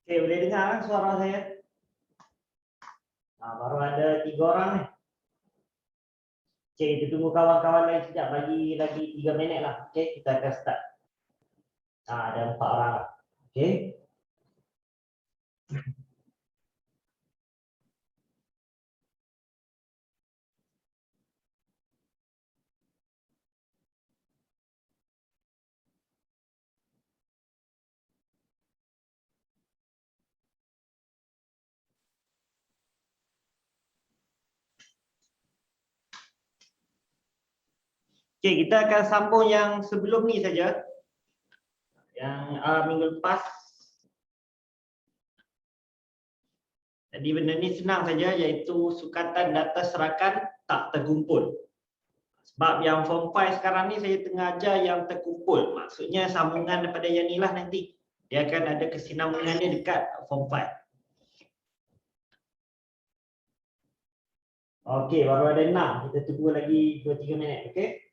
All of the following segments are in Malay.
Okey, boleh dengar kan suara saya? Baru ada 3 orang ni. Okey, kita tunggu kawan-kawan lain sekejap, bagi lagi 3 minit lah. Okey, kita akan start. Ada 4 orang lah. Okey. Okey, kita akan sambung yang sebelum ni saja. Yang minggu lepas. Jadi benda ni senang saja, iaitu sukatan data serakan tak terkumpul. Sebab yang form 5 sekarang ni saya tengah ajar yang terkumpul. Maksudnya sambungan daripada yang ni lah nanti. Dia akan ada kesinambungannya dekat form 5. Okey, baru ada 6. Kita tunggu lagi 2-3 minit, okey?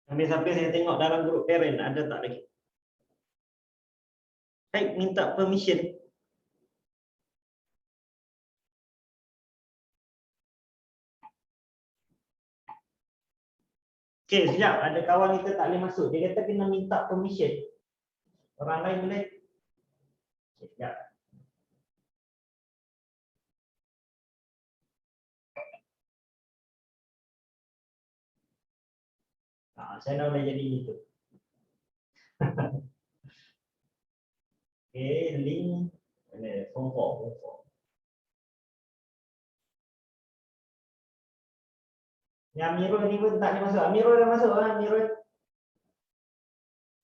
Sambil-sambil saya tengok dalam grup parent ada tak lagi. Baik, minta permission. Okey, sekejap. Ada kawan kita tak boleh masuk. Dia kata kena minta permission. Orang lain boleh? Okay, sekejap. Saya dah boleh jadi itu. Okey, link. Form 4. Yang Amirul ni pun tak boleh masuk. Amirul dah masuk kan? Amirul.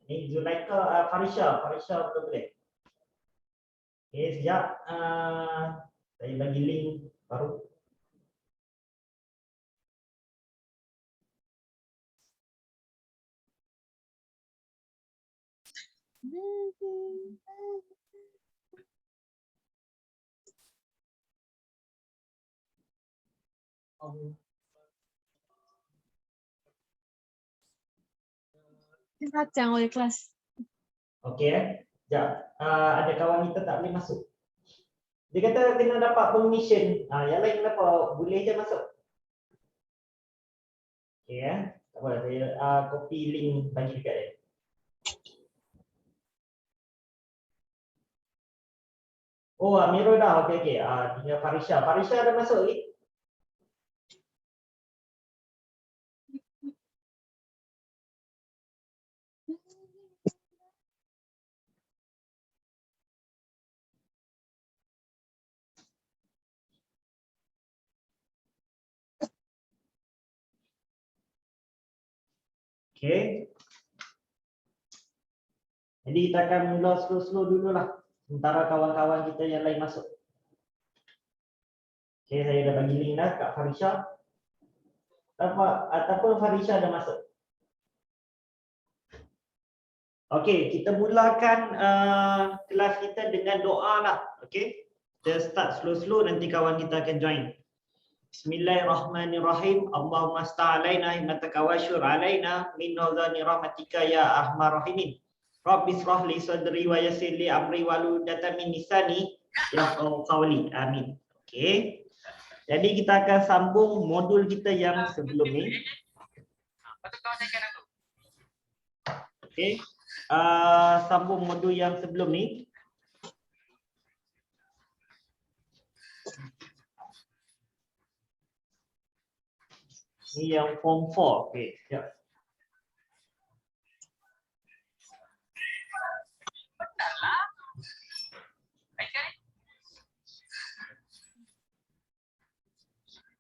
Ni Zulaika, Farisha betul boleh. Okey, sekejap. Saya bagi link baru. Kacang oleh kelas. Okey, sekejap. Ada kawan kita tak boleh masuk. Dia kata kena dapat permission. Yang lain kenapa? Boleh je masuk. Okey tak apa, saya copy link bagi dekat dia. Oh, Amirul dah. Okey. Tinggal Farisha. Farisha dah masuk lagi? Okey. Jadi kita akan mula slow-slow dululah. Sementara kawan-kawan kita yang lain masuk. Okey, saya dah bagi link dah kat Farisha. Ataupun Farisha dah masuk. Okey, kita mulakan kelas kita dengan doa lah. Okey. Kita start slow-slow, nanti kawan kita akan join. Bismillahirrahmanirrahim. Allahumma sta'alaina himmataka wa syur alaina min nuzani rahmatika ya arhamar rahimin. Rabbi israh li sadri wa yassir li amri wahlul min lisani yafqahu qawli. Amin. Okey. Jadi kita akan sambung modul kita yang sebelum ni. Okey. Sambung modul yang sebelum ni. Ni yang form 4. Okey, sekejap.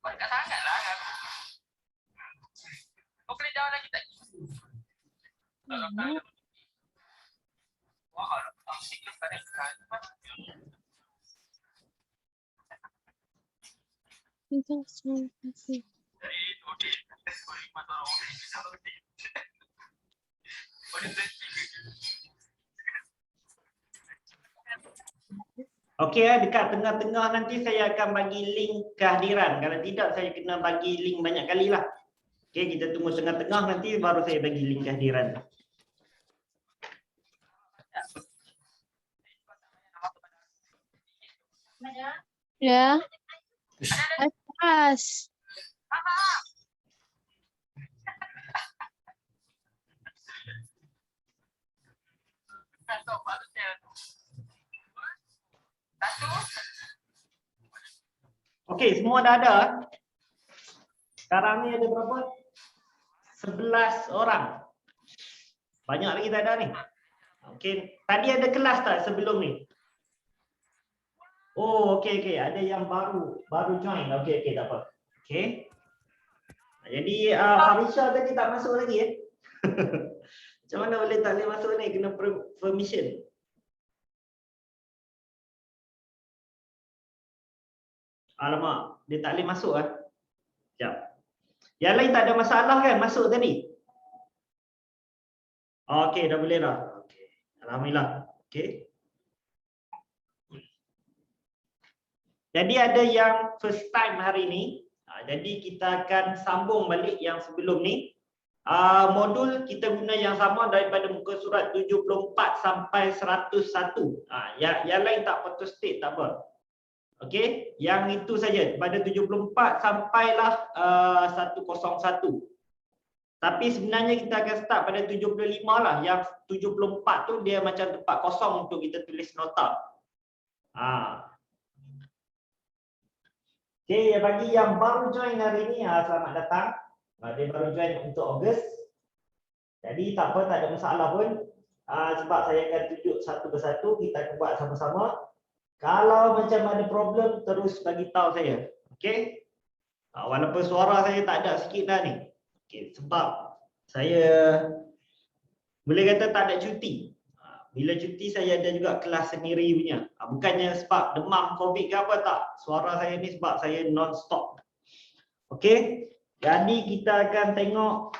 Banyak sangatlah kan. Kau boleh jawab lagi tak? Wah, sikit pada sekali. Terima kasih. Okey, dekat tengah-tengah nanti saya akan bagi link kehadiran. Kalau tidak, saya kena bagi link banyak kali lah. Okey, kita tunggu tengah-tengah nanti baru saya bagi link kehadiran. Ya. Pas. Okey, semua dah ada. Sekarang ni ada berapa? 11 orang. Banyak lagi tak ada ni. Okey, tadi ada kelas tak sebelum ni? Oh, okey. Ada yang baru join. Okey, tak apa. Okey. Jadi Farisha tadi tak masuk lagi Macam mana boleh tak boleh masuk ni? Kena permission. Alamak, dia tak boleh masuk Sekejap. Yang lain tak ada masalah kan masuk tadi? Okey, dah boleh dah. Okey. Alhamdulillah. Okey. Jadi ada yang first time hari ni. Jadi kita akan sambung balik yang sebelum ni. Modul kita guna yang sama daripada muka surat 74 sampai 101. Yang lain tak photostat tak apa. Okey, yang itu saja pada 74 sampailah 101. Tapi sebenarnya kita akan start pada 75 lah. Yang 74 tu dia macam tempat kosong untuk kita tulis nota. Okey, bagi yang baru join hari ni, selamat datang. Dia baru join untuk Ogos. Jadi tak apa, tak ada masalah pun. Sebab saya akan tunjuk satu persatu, kita akan buat sama-sama. Kalau macam ada problem, terus bagi tahu saya. Okey? Walaupun suara saya tak ada sikit dah ni. Okey, sebab saya boleh kata tak ada cuti. Bila cuti saya ada juga kelas sendiri punya. Bukannya sebab demam COVID ke apa tak. Suara saya ni sebab saya non-stop. Okey? Jadi kita akan tengok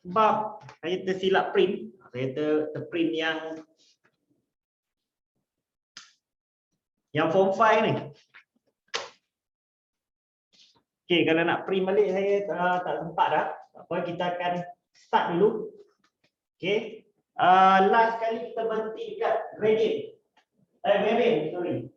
sebab saya tersilap print. Saya terprint yang form 5 ni. Okey, kalau nak print balik saya tak sempat dah. Tak apa, kita akan start dulu. Okey. Last kali kita berhenti dekat gradient. Variant, sorry.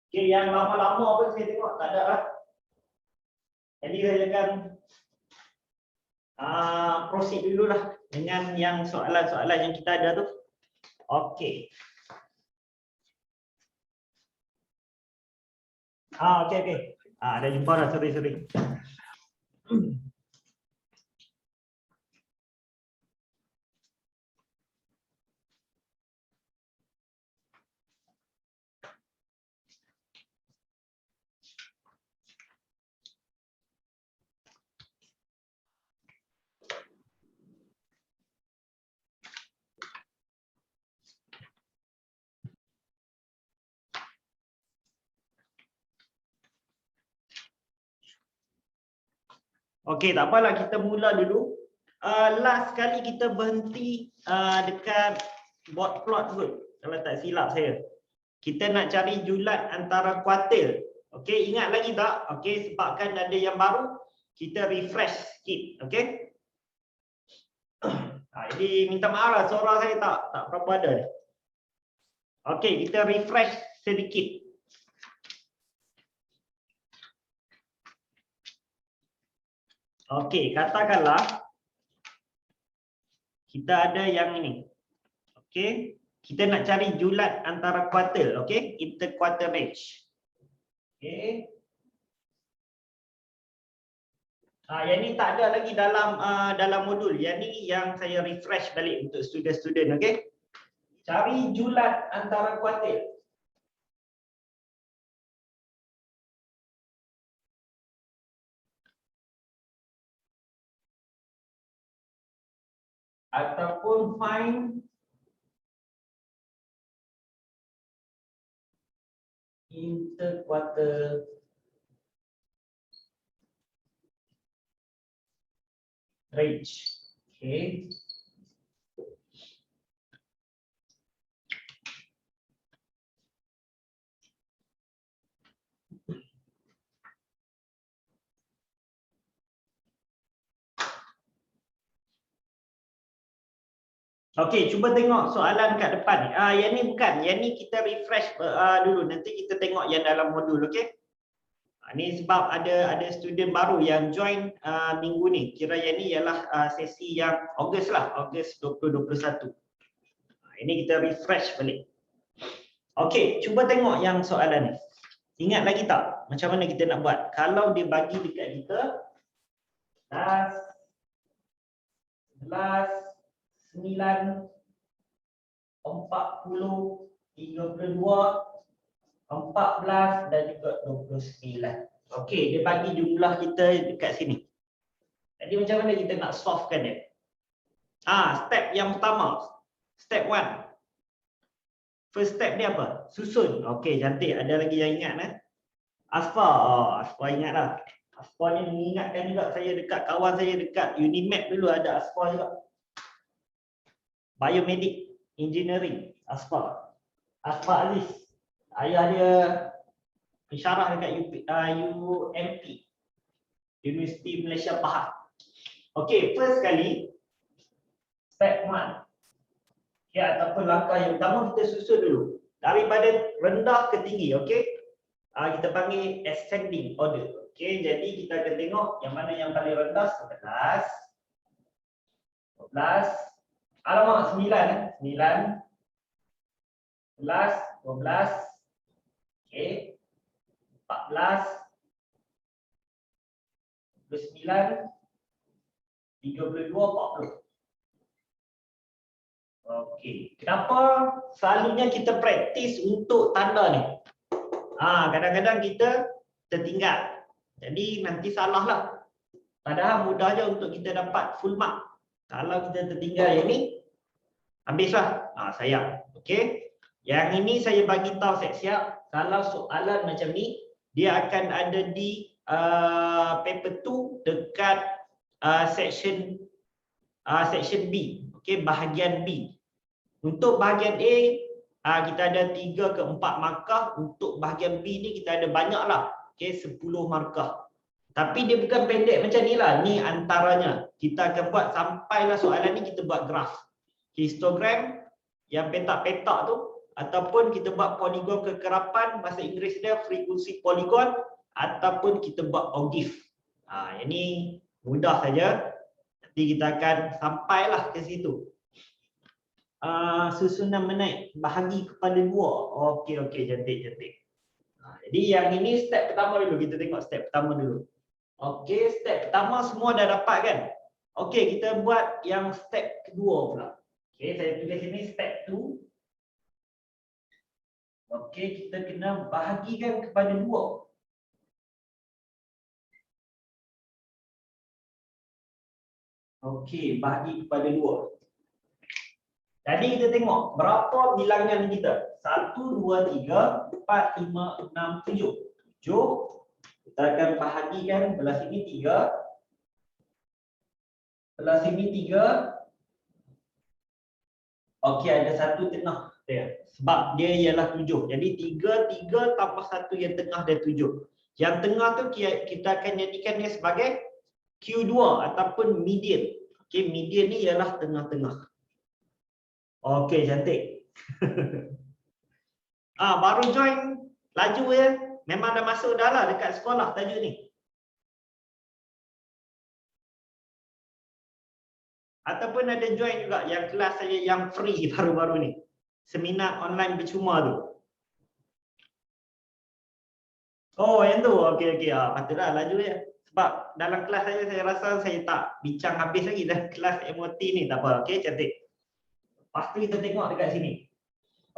Okey, yang lama-lama pun saya tengok tak ada lah. Jadi saya akan proceed dululah dengan yang soalan-soalan yang kita ada tu. Okey. Okey. Dah jumpa dah, sorry. Okey, tak apalah, kita mula dulu. Last kali kita berhenti dekat board plot kot, kalau tak silap saya. Kita nak cari julat antara kuartil. Okey, ingat lagi tak? Okey, sebabkan ada yang baru, kita refresh sikit. Okey. Jadi minta maaf lah, suara saya tak berapa ada ni. Okey, kita refresh sedikit. Okey, katakanlah kita ada yang ini. Okey, kita nak cari julat antara kuartil, okey? Inter-quartile range. Okey. Yang ni tak ada lagi dalam modul. Yang ni yang saya refresh balik untuk student-student, okey? Cari julat antara kuartil. Ataupun find Interquarter range. Okay. Okey, cuba tengok soalan kat depan ni. Yang ni bukan, yang ni kita refresh dulu. Nanti kita tengok yang dalam modul, okey? Ni sebab ada student baru yang join minggu ni. Kira yang ni ialah sesi yang Ogos lah, Ogos 2021. Ini kita refresh balik. Okey, cuba tengok yang soalan ni. Ingat lagi tak macam mana kita nak buat? Kalau dia bagi dekat kita 11, 9, 40, 32, 14 dan juga 29. Okey, dia bagi jumlah kita dekat sini. Jadi macam mana kita nak solvekan dia? Step yang pertama. Step 1. First step ni apa? Susun. Okey, cantik. Ada lagi yang ingat Asfar. Asfar ingat lah. Asfar ni mengingatkan juga saya dekat kawan saya dekat Unimed dulu ada Asfar juga. Biomedik Engineering, Asfar. Asfar Aziz. Ayah dia pensyarah dekat UMP, Universiti Malaysia Pahang. Okey, first kali step 1. Okay, ataupun langkah yang pertama kita susun dulu daripada rendah ke tinggi, okey? Kita panggil ascending order. Okey, jadi kita akan tengok yang mana yang paling rendah 11, 12, alamak 9, 9, 11, 12, okey, 14, 29, 32, 40. Okey, kenapa selalunya kita praktis untuk tanda ni? Kadang-kadang kita tertinggal. Jadi nanti salah lah. Padahal mudah je untuk kita dapat full mark. Kalau kita tertinggal yang ni, habislah. Sayang. Okey. Yang ini saya bagi tahu siap-siap. Kalau soalan macam ni, dia akan ada di paper 2 dekat section B. Okey, bahagian B. Untuk bahagian A, kita ada 3 ke 4 markah. Untuk bahagian B ni kita ada banyak lah. Okey, 10 markah. Tapi dia bukan pendek macam ni lah. Ni antaranya. Kita akan buat sampailah soalan ni kita buat graf. Histogram yang petak-petak tu. Ataupun kita buat poligon kekerapan. Bahasa Inggeris dia frekuensi poligon. Ataupun kita buat ogive. Yang ni mudah saja. Nanti kita akan sampailah ke situ. Susunan menaik bahagi kepada 2. Okey, cantik. Jadi yang ini step pertama dulu. Kita tengok step pertama dulu. Okey, step pertama semua dah dapat kan? Okey, kita buat yang step kedua pula. Okey, saya tulis sini step 2. Okey, kita kena bahagikan kepada 2. Okey, bahagi kepada 2. Jadi kita tengok berapa bilangan kita. 1, 2, 3, 4, 5, 6, 7. 7. Kita akan bahagikan belah sini 3. Belah sini 3. Okey, ada satu tengah. Sebab dia ialah 7. Jadi 3, 3 tambah 1 yang tengah dia 7. Yang tengah tu kita akan jadikan dia sebagai Q2 ataupun median. Okey, median ni ialah tengah-tengah. Okey, cantik. Baru join, laju ya. Memang dah masuk dah lah dekat sekolah tajuk ni. Ataupun ada join juga yang kelas saya yang free baru-baru ni. Seminar online percuma tu. Oh, yang tu. Okey. Patutlah laju ya. Sebab dalam kelas saya rasa saya tak bincang habis lagi dalam kelas MOT ni. Tak apa. Okey, cantik. Lepas tu kita tengok dekat sini.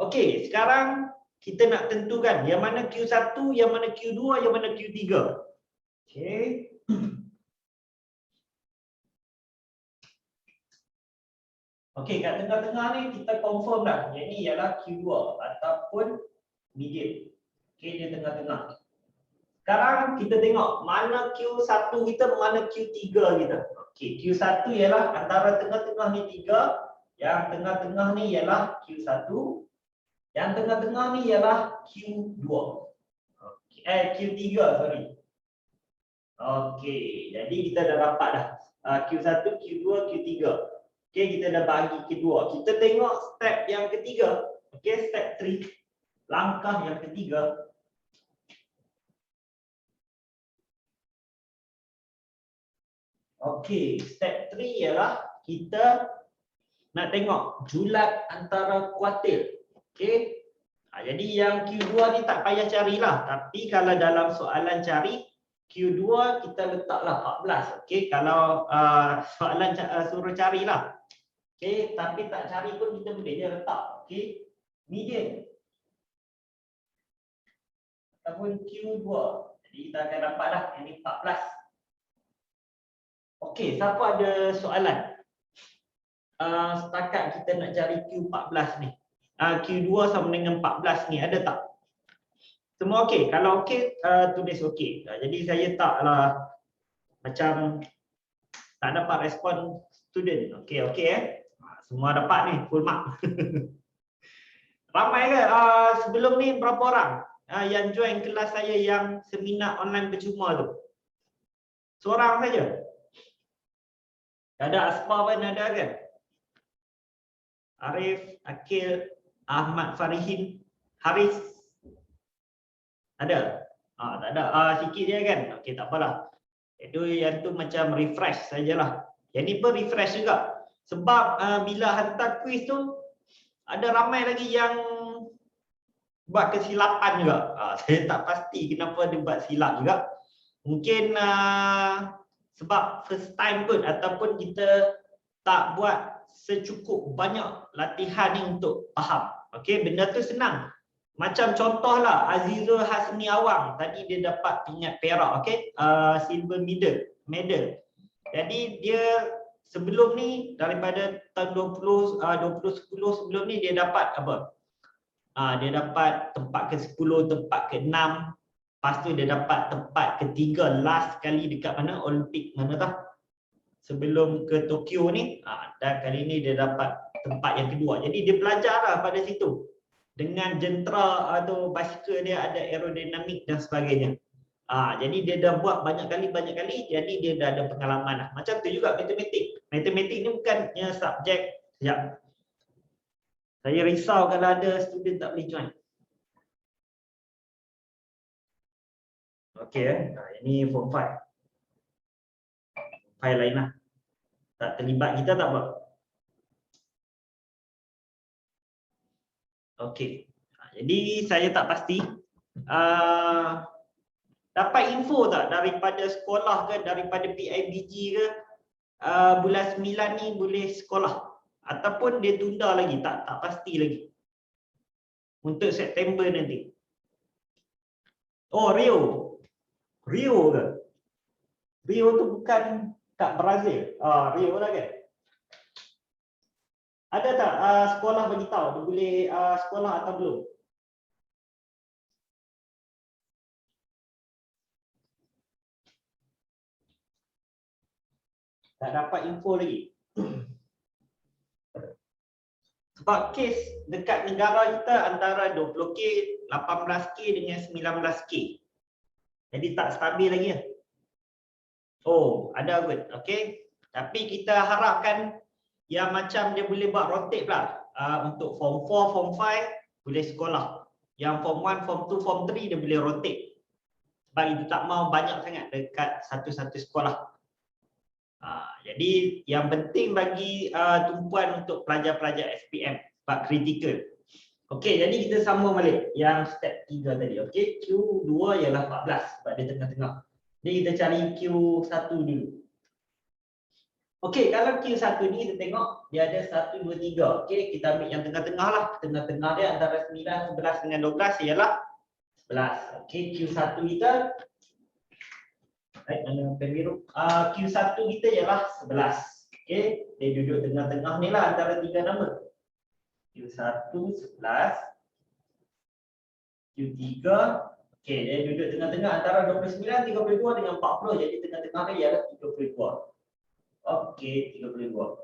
Okey, sekarang kita nak tentukan yang mana Q1, yang mana Q2, yang mana Q3. Okey. Okey, kat tengah-tengah ni kita confirm dah. Yang ni ialah Q2 ataupun median. Okey, dia tengah-tengah. Sekarang kita tengok mana Q1 kita, mana Q3 kita. Okey, Q1 ialah antara tengah-tengah ni 3, yang tengah-tengah ni ialah Q1, yang tengah-tengah ni ialah Q2. Okey, Q3, sorry. Okey, jadi kita dah dapat dah Q1, Q2, Q3. Okey, kita dah bagi kedua. Kita tengok step yang ketiga. Okey, step 3. Langkah yang ketiga. Okey, step 3 ialah kita nak tengok julat antara kuartil. Okey. Jadi yang Q2 ni tak payah carilah, tapi kalau dalam soalan cari Q2 kita letaklah 14. Okey, kalau soalan suruh carilah. Okey, tapi tak cari pun kita boleh je letak. Okey. Median ataupun Q2. Jadi kita akan dapatlah yang ni 14. Okey, siapa ada soalan? Setakat kita nak cari Q14 ni. Q2 sama dengan 14 ni, ada tak? Semua okey? Kalau okey, tulis okey. Jadi saya taklah macam tak dapat respon student. Okey, okey semua dapat ni, full mark. Ramai ke? Sebelum ni berapa orang yang join kelas saya yang seminar online percuma tu? Seorang saja? Ada Aspa pun ada kan? Arif, Akil, Ahmad Farihin, Haris. Ada? Tak ada. Sikit je kan? Okey, tak apalah. Itu yang tu macam refresh sajalah. Yang ni pun refresh juga. Sebab bila hantar kuis tu ada ramai lagi yang buat kesilapan juga. Saya tak pasti kenapa dia buat silap juga. Mungkin sebab first time pun ataupun kita tak buat secukup banyak latihan ni untuk faham. Okey, benda tu senang. Macam contohlah Azizul Hasni Awang tadi dia dapat pingat perak, okey, silver medal. Jadi dia sebelum ni daripada tahun 2010 sebelum ni dia dapat apa? Dia dapat tempat ke-10, tempat ke-6. Lepas tu dia dapat tempat ke-3 last kali dekat mana? Olimpik mana tah? Sebelum ke Tokyo ni, dan kali ni dia dapat tempat yang kedua. Jadi dia belajarlah pada situ. Dengan jentera atau basikal dia ada aerodinamik dan sebagainya. Jadi dia dah buat banyak kali, jadi dia dah ada pengalaman lah. Macam tu juga matematik. Matematik ni bukannya subjek. Sekejap. Saya risau kalau ada student tak boleh join. Okey, ini form 5. File lain lah. Tak terlibat kita tak apa. Okey. Jadi saya tak pasti. Dapat info tak daripada sekolah ke, daripada PIBG ke, bulan 9 ni boleh sekolah? Ataupun dia tunda lagi? Tak pasti lagi. Untuk September nanti. Oh, Rio. Rio ke? Rio tu bukan kat Brazil. Rio lah kan? Ada tak sekolah beritahu dia boleh sekolah atau belum? Tak dapat info lagi. Sebab kes dekat negara kita antara 20K, 18K dengan 19K. Jadi tak stabil lagi lah. Oh, ada kot. Okey. Tapi kita harapkan yang macam dia boleh buat rotate lah. Untuk form 4, form 5 boleh sekolah. Yang form 1, form 2, form 3 dia boleh rotate. Sebab itu tak mau banyak sangat dekat satu-satu sekolah. Jadi yang penting bagi tumpuan untuk pelajar-pelajar SPM sebab kritikal. Okey, jadi kita sambung balik yang step 3 tadi. Okey, Q2 ialah 14 sebab dia tengah-tengah. Jadi kita cari Q1 dulu. Okey, kalau Q1 ni kita tengok dia ada 1 2 3. Okey, kita ambil yang tengah-tengah lah. Tengah-tengah dia antara 9, 11 dengan 12 ialah 11. Okey, Q1 kita mana pen biru? Q1 kita ialah 11. Okey, dia duduk tengah-tengah ni lah antara 3 nama. Q1 11, Q3. Okey, dia duduk tengah-tengah antara 29, 32 dengan 40. Jadi tengah-tengah dia ialah 32. Okey, 32.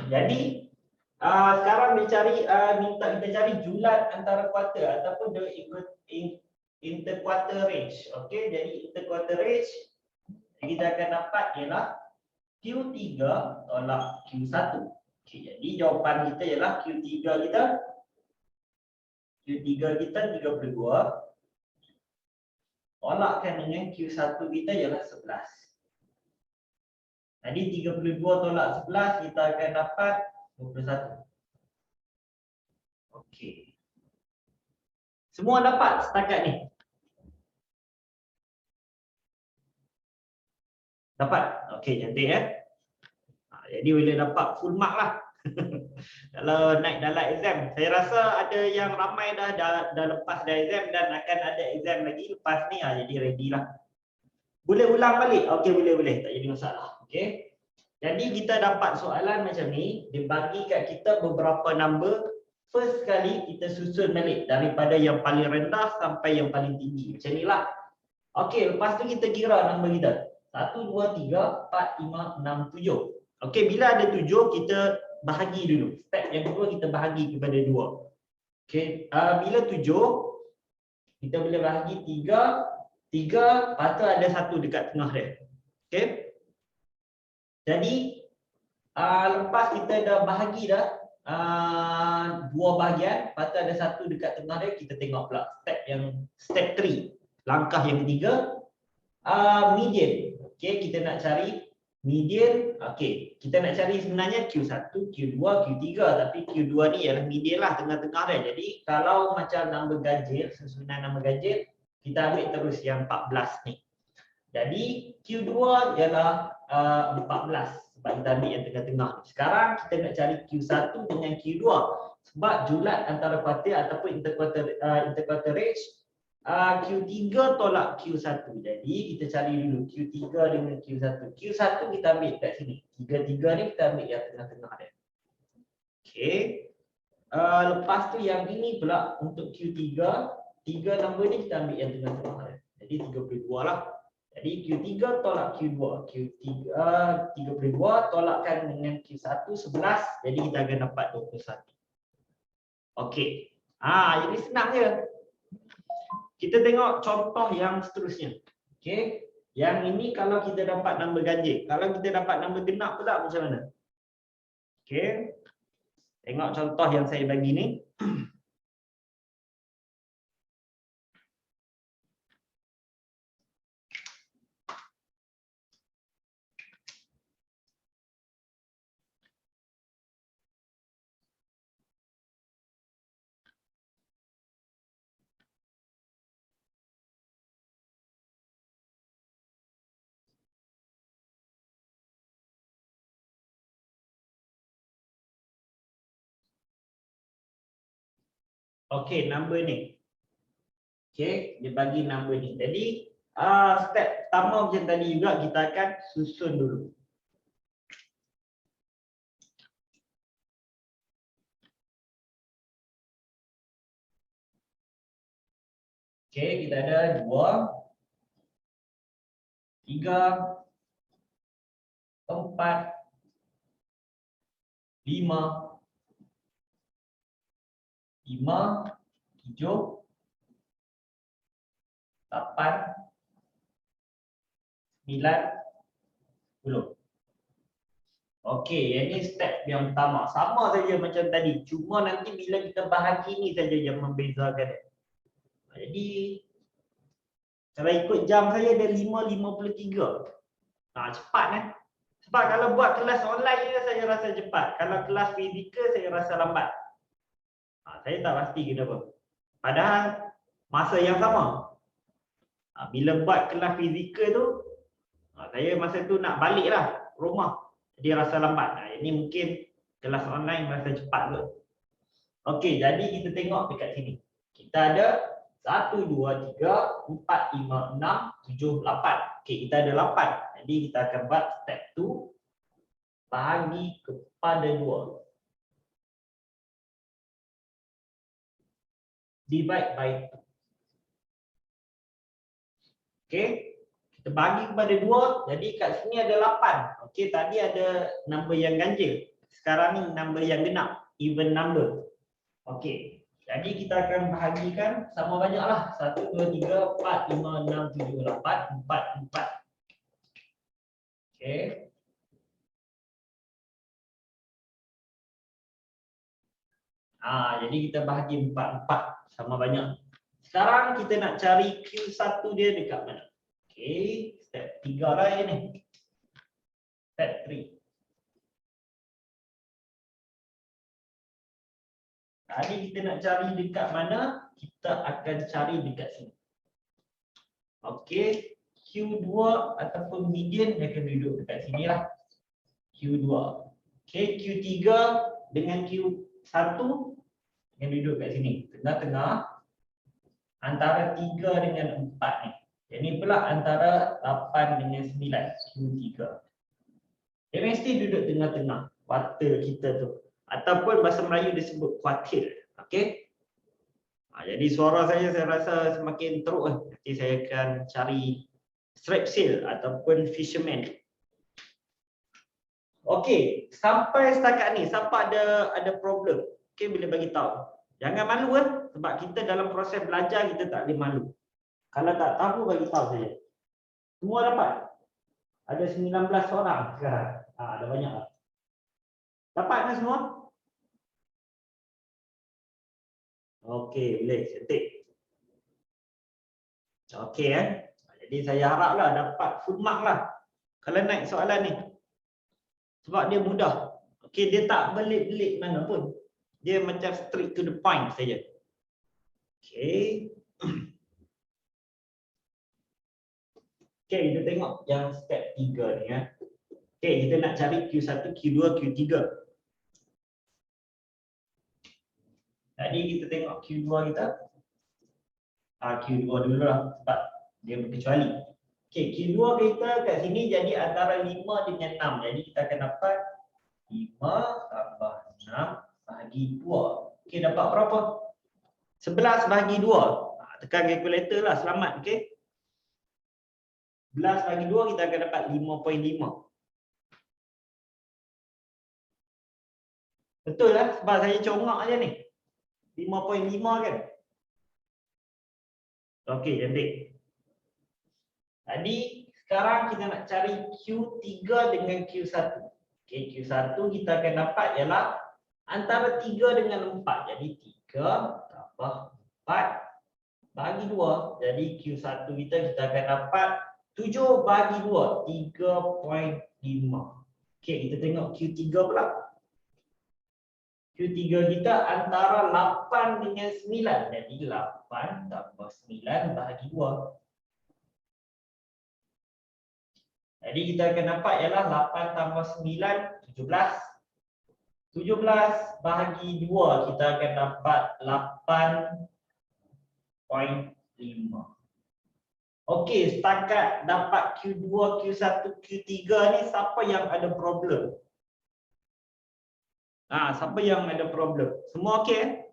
Jadi sekarang minta kita cari julat antara kuarter ataupun the interquarter range. Okey, jadi interquarter range kita akan dapat ialah Q3 tolak Q1. Okey, jadi jawapan kita ialah Q3 kita 32 tolakkan dengan Q1 kita ialah 11. Jadi 32 tolak 11 kita akan dapat 21. Okey. Semua dapat setakat ni? Dapat? Okey, cantik ya. Jadi boleh dapat full mark lah. Kalau naik dalam exam, saya rasa ada yang ramai dah lepas dah exam dan akan ada exam lagi lepas ni, jadi ready lah. Boleh ulang balik? Okey, boleh, tak jadi masalah. Okey. Jadi kita dapat soalan macam ni, dia bagi kat kita beberapa number. First kali kita susun balik daripada yang paling rendah sampai yang paling tinggi. Macam ni lah. Okey, lepas tu kita kira number kita. 1, 2, 3, 4, 5, 6, 7. Okey, bila ada 7 kita bahagi dulu. Step yang kedua kita bahagi kepada 2. Okey, bila 7 kita boleh bahagi 3, lepas tu ada 1 dekat tengah dia. Okey. Jadi lepas kita dah bahagi dah 2 bahagian, lepas tu ada 1 dekat tengah dia, kita tengok pula step 3. Langkah yang ketiga, median. Okey, kita nak cari median. Okey, kita nak cari sebenarnya Q1, Q2, Q3, tapi Q2 ni ialah median lah, tengah-tengah dia. Jadi kalau macam nombor ganjil, susunan nombor ganjil, kita ambil terus yang 14 ni. Jadi Q2 ialah 14 sebab kita ambil yang tengah-tengah. Sekarang kita nak cari Q1 dengan Q2 sebab julat antara kuarter ataupun interquarter range. Q3 tolak Q1. Jadi kita cari dulu Q3 dengan Q1. Q1 kita ambil kat sini. 3 ni kita ambil yang tengah-tengah dia. Okey. Lepas tu yang ini pula untuk Q3, 3 nombor ni kita ambil yang tengah-tengah dia. Jadi 32 lah. Jadi Q3 tolak Q2. Q3 32 tolakkan dengan Q1 11. Jadi kita akan dapat 21. Okey. Jadi senang je. Kita tengok contoh yang seterusnya. Okey. Yang ini kalau kita dapat nombor ganjil. Kalau kita dapat nombor genap pula macam mana? Okey. Tengok contoh yang saya bagi ni. Okey, number ni. Okey, dia bagi number ni. Jadi, step pertama macam tadi juga kita akan susun dulu. Okey, kita ada 2, 3, 4, 5, 7, 8, 9, 10. Okey, ini step yang pertama. Sama saja macam tadi. Cuma nanti bila kita bahagi ni saja yang membezakan dia. Jadi, kalau ikut jam saya dia 5.53. Cepat kan? Sebab kalau buat kelas online je saya rasa cepat. Kalau kelas fizikal saya rasa lambat. Saya tak pasti kenapa. Padahal masa yang sama. Bila buat kelas fizikal tu, saya masa tu nak balik lah rumah. Jadi rasa lambat. Ini mungkin kelas online rasa cepat tu. Okey, jadi kita tengok dekat sini. Kita ada 1, 2, 3, 4, 5, 6, 7, 8. Okey, kita ada 8. Jadi kita akan buat step 2. Bahagi kepada 2. Divide by 2. Okey. Kita bagi kepada 2, jadi kat sini ada 8. Okey, tadi ada number yang ganjil. Sekarang ni number yang genap, even number. Okey. Jadi kita akan bahagikan sama banyaklah. 1 2 3 4 5 6 7 8 4 4. Okey. Jadi kita bahagi 4 4 sama banyak. Sekarang kita nak cari Q1 dia dekat mana? Okey, step 3 lah ini. Step 3. Tadi kita nak cari dekat mana? Kita akan cari dekat sini. Okey, Q2 ataupun median dia akan duduk dekat sini lah. Q2. Okey, Q3 dengan Q1 akan duduk kat sini. Tengah-tengah antara 3 dengan 4 ni. Yang ni pula antara 8 dengan 9, Q3. Dia mesti duduk tengah-tengah kuartil kita tu. Ataupun bahasa Melayu disebut kuartil. Okey. Jadi suara saya rasa semakin teruk. Nanti saya akan cari strepsil ataupun fisherman. Okey, sampai setakat ni siapa ada problem? Okey, boleh bagi tahu. Jangan malu sebab kita dalam proses belajar kita tak boleh malu. Kalau tak tahu bagi tahu saja. Semua dapat? Ada 19 orang sekarang. Ada banyak lah. Dapat kan semua? Okey, boleh. Cantik. Okey Jadi saya haraplah dapat full mark lah. Kalau naik soalan ni. Sebab dia mudah. Okey, dia tak belit-belit mana pun. Dia macam straight to the point saja. Okey. Okey, kita tengok yang step 3 ni Okey, kita nak cari Q1, Q2, Q3. Tadi kita tengok Q2 kita. Q2 dulu lah sebab dia berkecuali. Okey, Q2 kita kat sini jadi antara 5 dengan 6. Jadi kita akan dapat 5 tambah 6 bahagi 2. Okey, dapat berapa? 11 bahagi 2. Tekan kalkulator lah, selamat. Okey. 11 bahagi 2 kita akan dapat 5.5. Betul lah sebab saya congak aja ni. 5.5 kan? Okey, cantik. Tadi sekarang kita nak cari Q3 dengan Q1. Okey, Q1 kita akan dapat ialah antara 3 dengan 4. Jadi 3 tambah 4 bagi 2. Jadi Q1 kita akan dapat 7 bagi 2, 3.5. Okey, kita tengok Q3 pula. Q3 kita antara 8 dengan 9. Jadi 8 tambah 9 bahagi 2. Jadi kita akan dapat ialah 8 tambah 9, 17. 17 bahagi 2 kita akan dapat 8.5. Okey, setakat dapat Q2, Q1, Q3 ni siapa yang ada problem? Siapa yang ada problem? Semua okey?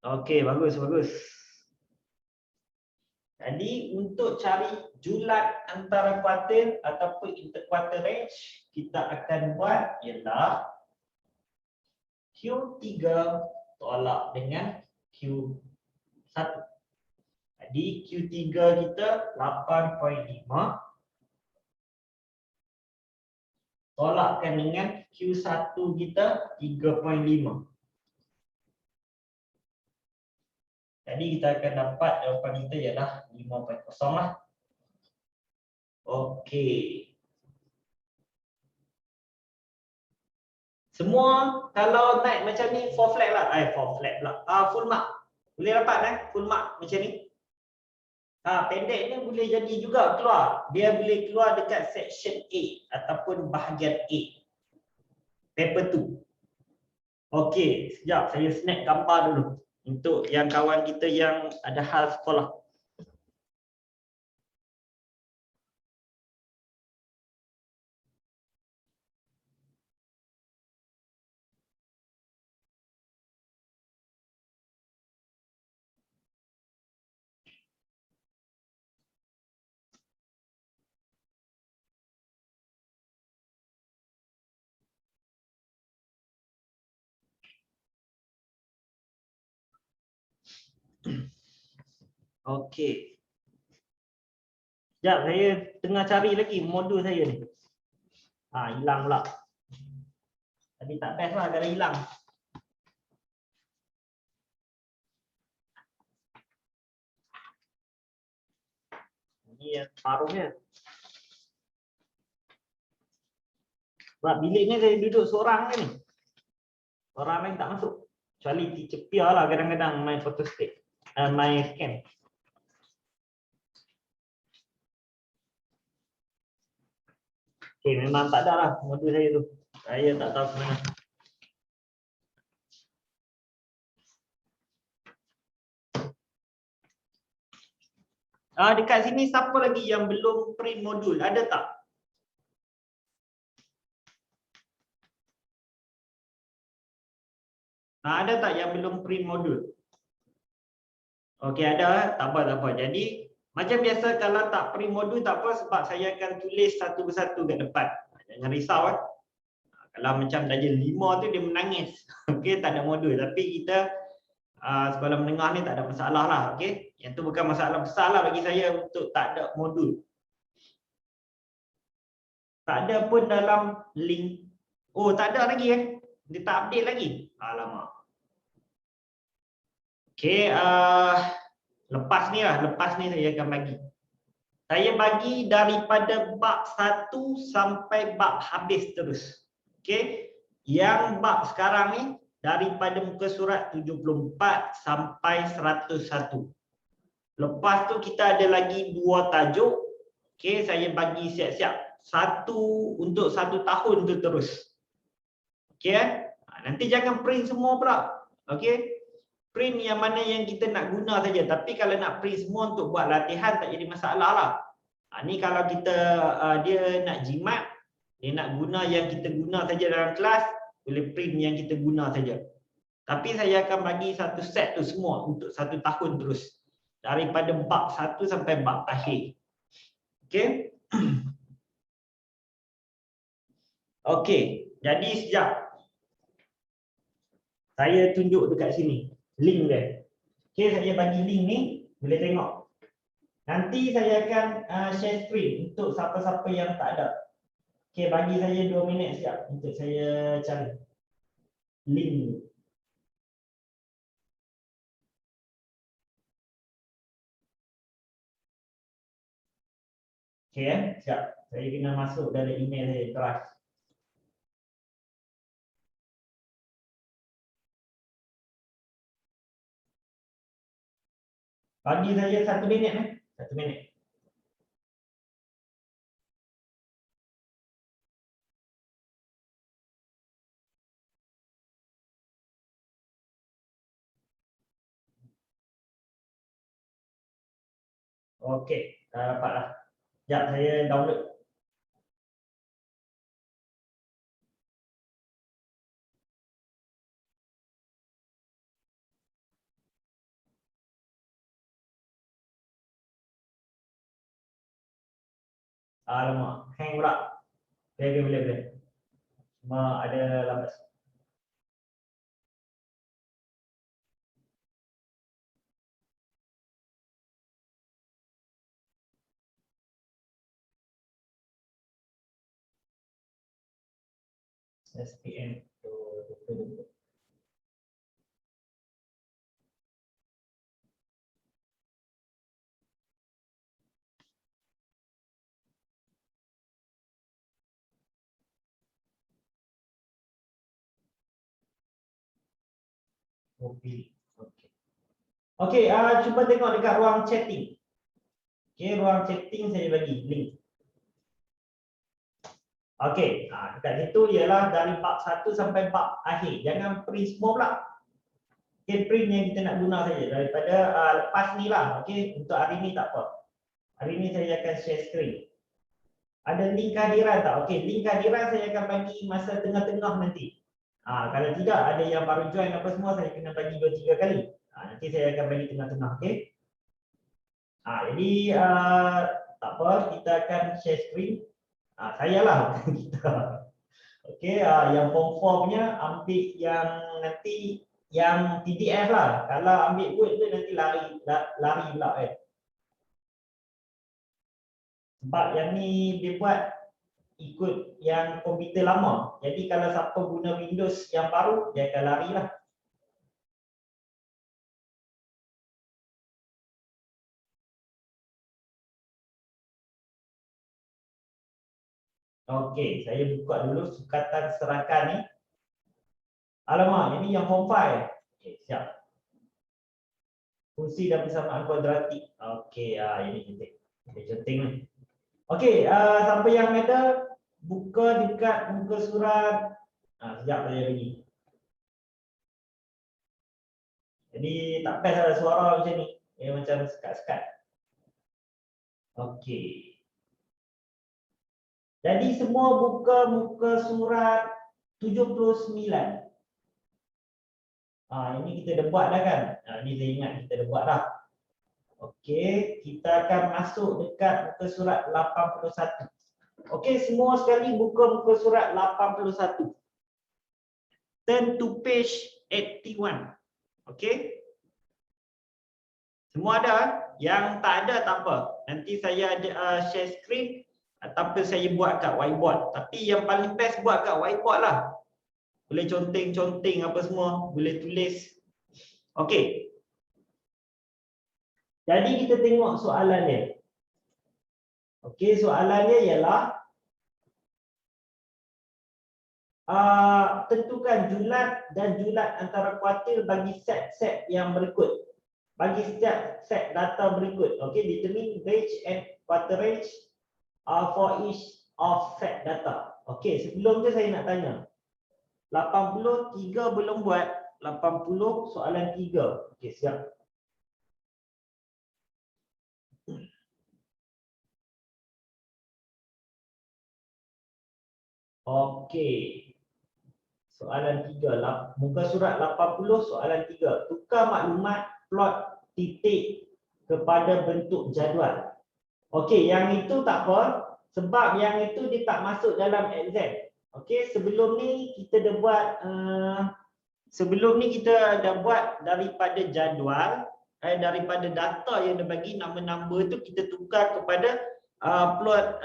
Okey, bagus, bagus. Jadi untuk cari julat antara kuartil ataupun interquartile range, kita akan buat ialah Q3 tolak dengan Q1. Jadi Q3 kita 8.5 tolakkan dengan Q1 kita 3.5. Jadi kita akan dapat jawapan kita ialah 5.0 lah. Okey. Semua kalau naik macam ni 4 flat lah. 4 flat pula. Full mark. Boleh dapat full mark macam ni. Pendek ni boleh jadi juga keluar. Dia boleh keluar dekat section A ataupun bahagian A. Paper 2. Okey, sekejap saya snap gambar dulu. Untuk yang kawan kita yang ada hal sekolah. Okey. Sekejap, saya tengah cari lagi modul saya ni. Hilang pula. Tadi tak best lah kalau hilang. Ini yang separuhnya. Sebab bilik ni saya duduk seorang ni. Orang lain tak masuk. Kecuali teacher Pia lah kadang-kadang main photostat. Main scan. Okay, memang tak ada lah modul saya tu. Saya tak tahu ke mana. Dekat sini siapa lagi yang belum print modul? Ada tak? Ada tak yang belum print modul? Okey, ada. Tak apa, tak apa. Jadi, macam biasa kalau tak print modul tak apa sebab saya akan tulis satu persatu kat depan. Jangan risau. Kalau macam darjah 5 tu dia menangis. Okey, tak ada modul. Tapi kita sekolah menengah ni tak ada masalah lah. Okey, yang tu bukan masalah besar lah bagi saya untuk tak ada modul. Tak ada pun dalam link. Oh, tak ada lagi Dia tak update lagi. Alamak. Okey, lepas ni saya akan bagi. Saya bagi daripada bab 1 sampai bab habis terus. Okey. Yang bab sekarang ni daripada muka surat 74 sampai 101. Lepas tu kita ada lagi 2 tajuk. Okey, saya bagi siap-siap. Satu untuk 1 tahun tu terus. Okey nanti jangan print semua pula. Okey. Print yang mana yang kita nak guna saja. Tapi kalau nak print semua untuk buat latihan tak jadi masalah lah. Ni kalau kita dia nak jimat, dia nak guna yang kita guna saja dalam kelas, boleh print yang kita guna saja. Tapi saya akan bagi satu set tu semua untuk 1 tahun terus. Daripada bab 1 sampai bab akhir. Okey. Okey, jadi sekejap. Saya tunjuk dekat sini link dia. Okey, saya bagi link ni, boleh tengok. Nanti saya akan share screen untuk siapa-siapa yang tak ada. Okey, bagi saya 2 minit sekejap untuk saya cari link. Okey sekejap. Saya kena masuk dalam email saya kelas. Bagi saya 1 minit 1 minit. Okey, dah dapat lah. Sekejap saya download. Alamak, hang pula. Boleh. Cuma ada lambat. SPM. Okey. Okey, cuba tengok dekat ruang chatting. Okey, ruang chatting saya bagi link. Okey, dekat situ ialah dari bab 1 sampai bab akhir. Jangan print semua pula. Okey, print yang kita nak guna saja daripada lepas ni lah. Okey, untuk hari ni tak apa. Hari ni saya akan share screen. Ada link kehadiran tak? Okey, link kehadiran saya akan bagi masa tengah-tengah nanti. Kalau tidak ada yang baru join apa semua saya kena bagi 2-3 kali. Nanti saya akan bagi tengah-tengah, okey? Jadi tak apa, kita akan share screen. Saya lah kita. Okey, yang form 4 punya ambil yang nanti yang PDF lah. Kalau ambil Word tu nanti lari pula kan. Sebab yang ni dia buat ikut yang komputer lama. Jadi kalau siapa guna Windows yang baru, dia akan lari lah. Okey, saya buka dulu sukatan serakan ni. Alamak, ini yang form file. Okey, siap. Fungsi dan persamaan kuadratik. Okey, ini cantik. Ini cantik ni. Okey, siapa yang ada buka dekat muka surat. Sekejap saya pergi. Jadi tak best ada suara macam ni. Macam sekat-sekat. Okey. Jadi semua buka muka surat 79. Ini kita dah buat dah kan? Ini saya ingat kita dah buat dah. Okey, kita akan masuk dekat muka surat 81. Okey, semua sekali buka muka surat 81. Turn to page 81. Okey. Semua ada? Yang tak ada tak apa. Nanti saya ada share screen ataupun saya buat kat whiteboard. Tapi yang paling best buat kat whiteboard lah. Boleh conteng-conteng apa semua, boleh tulis. Okey. Jadi kita tengok soalan dia. Okey, soalan dia ialah tentukan julat dan julat antara kuartil bagi set-set yang berikut. Bagi setiap set data berikut. Okey, determine range and quarterage for each of set data. Okey, sebelum tu saya nak tanya. 83 belum buat. 80 soalan 3. Okey, siap. Okey. Soalan 3. Muka surat 80 soalan 3. Tukar maklumat plot titik kepada bentuk jadual. Okey, yang itu tak apa. Sebab yang itu dia tak masuk dalam exam. Okey, sebelum ni kita dah buat daripada jadual, daripada data yang dia bagi nama-nama tu kita tukar kepada plot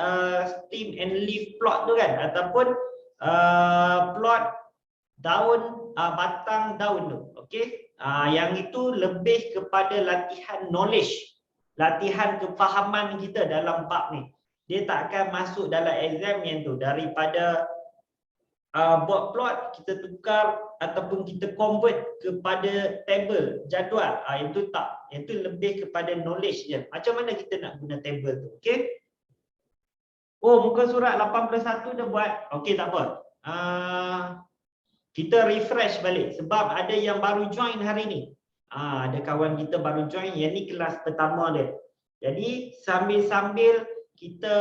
stem and leaf plot tu kan, ataupun plot daun batang daun tu. Okey, yang itu lebih kepada latihan knowledge, latihan kefahaman kita dalam bab ni. Dia tak akan masuk dalam exam yang tu. Daripada buat plot kita tukar ataupun kita convert kepada table jadual, itu tak, itu lebih kepada knowledge je. Macam mana kita nak guna table tu. Okey. Oh, muka surat 81 dah buat. Okey, tak apa. Kita refresh balik sebab ada yang baru join hari ni. Ada kawan kita baru join, yang ni kelas pertama dia. Jadi sambil-sambil kita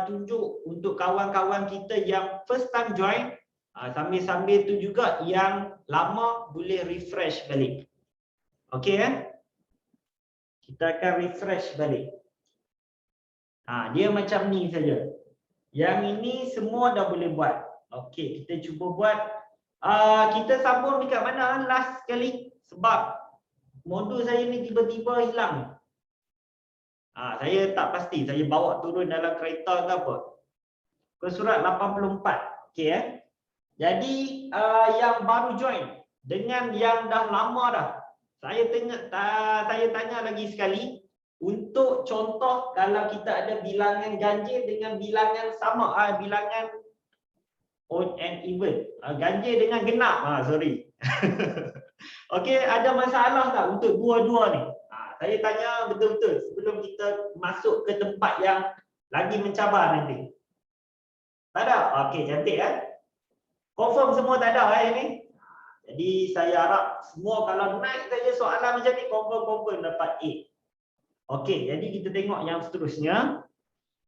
tunjuk untuk kawan-kawan kita yang first time join, sambil-sambil tu juga yang lama boleh refresh balik. Okey Kita akan refresh balik. Dia macam ni saja. Yang ini semua dah boleh buat. Okey, kita cuba buat. Kita sambung dekat mana last sekali? Sebab modul saya ni tiba-tiba hilang. Saya tak pasti saya bawa turun dalam kereta ke apa. Ke surat 84. Okey Jadi yang baru join dengan yang dah lama dah. Saya tanya lagi sekali untuk contoh kalau kita ada bilangan ganjil dengan bilangan sama, bilangan odd and even. Ganjil dengan genap. Sorry. Okey, ada masalah tak untuk dua-dua ni? Saya tanya betul-betul sebelum kita masuk ke tempat yang lagi mencabar nanti. Tak ada? Okey, cantik kan? Confirm semua tak ada ini. Jadi saya harap semua kalau naik saja soalan macam ni confirm dapat A. Okey, jadi kita tengok yang seterusnya.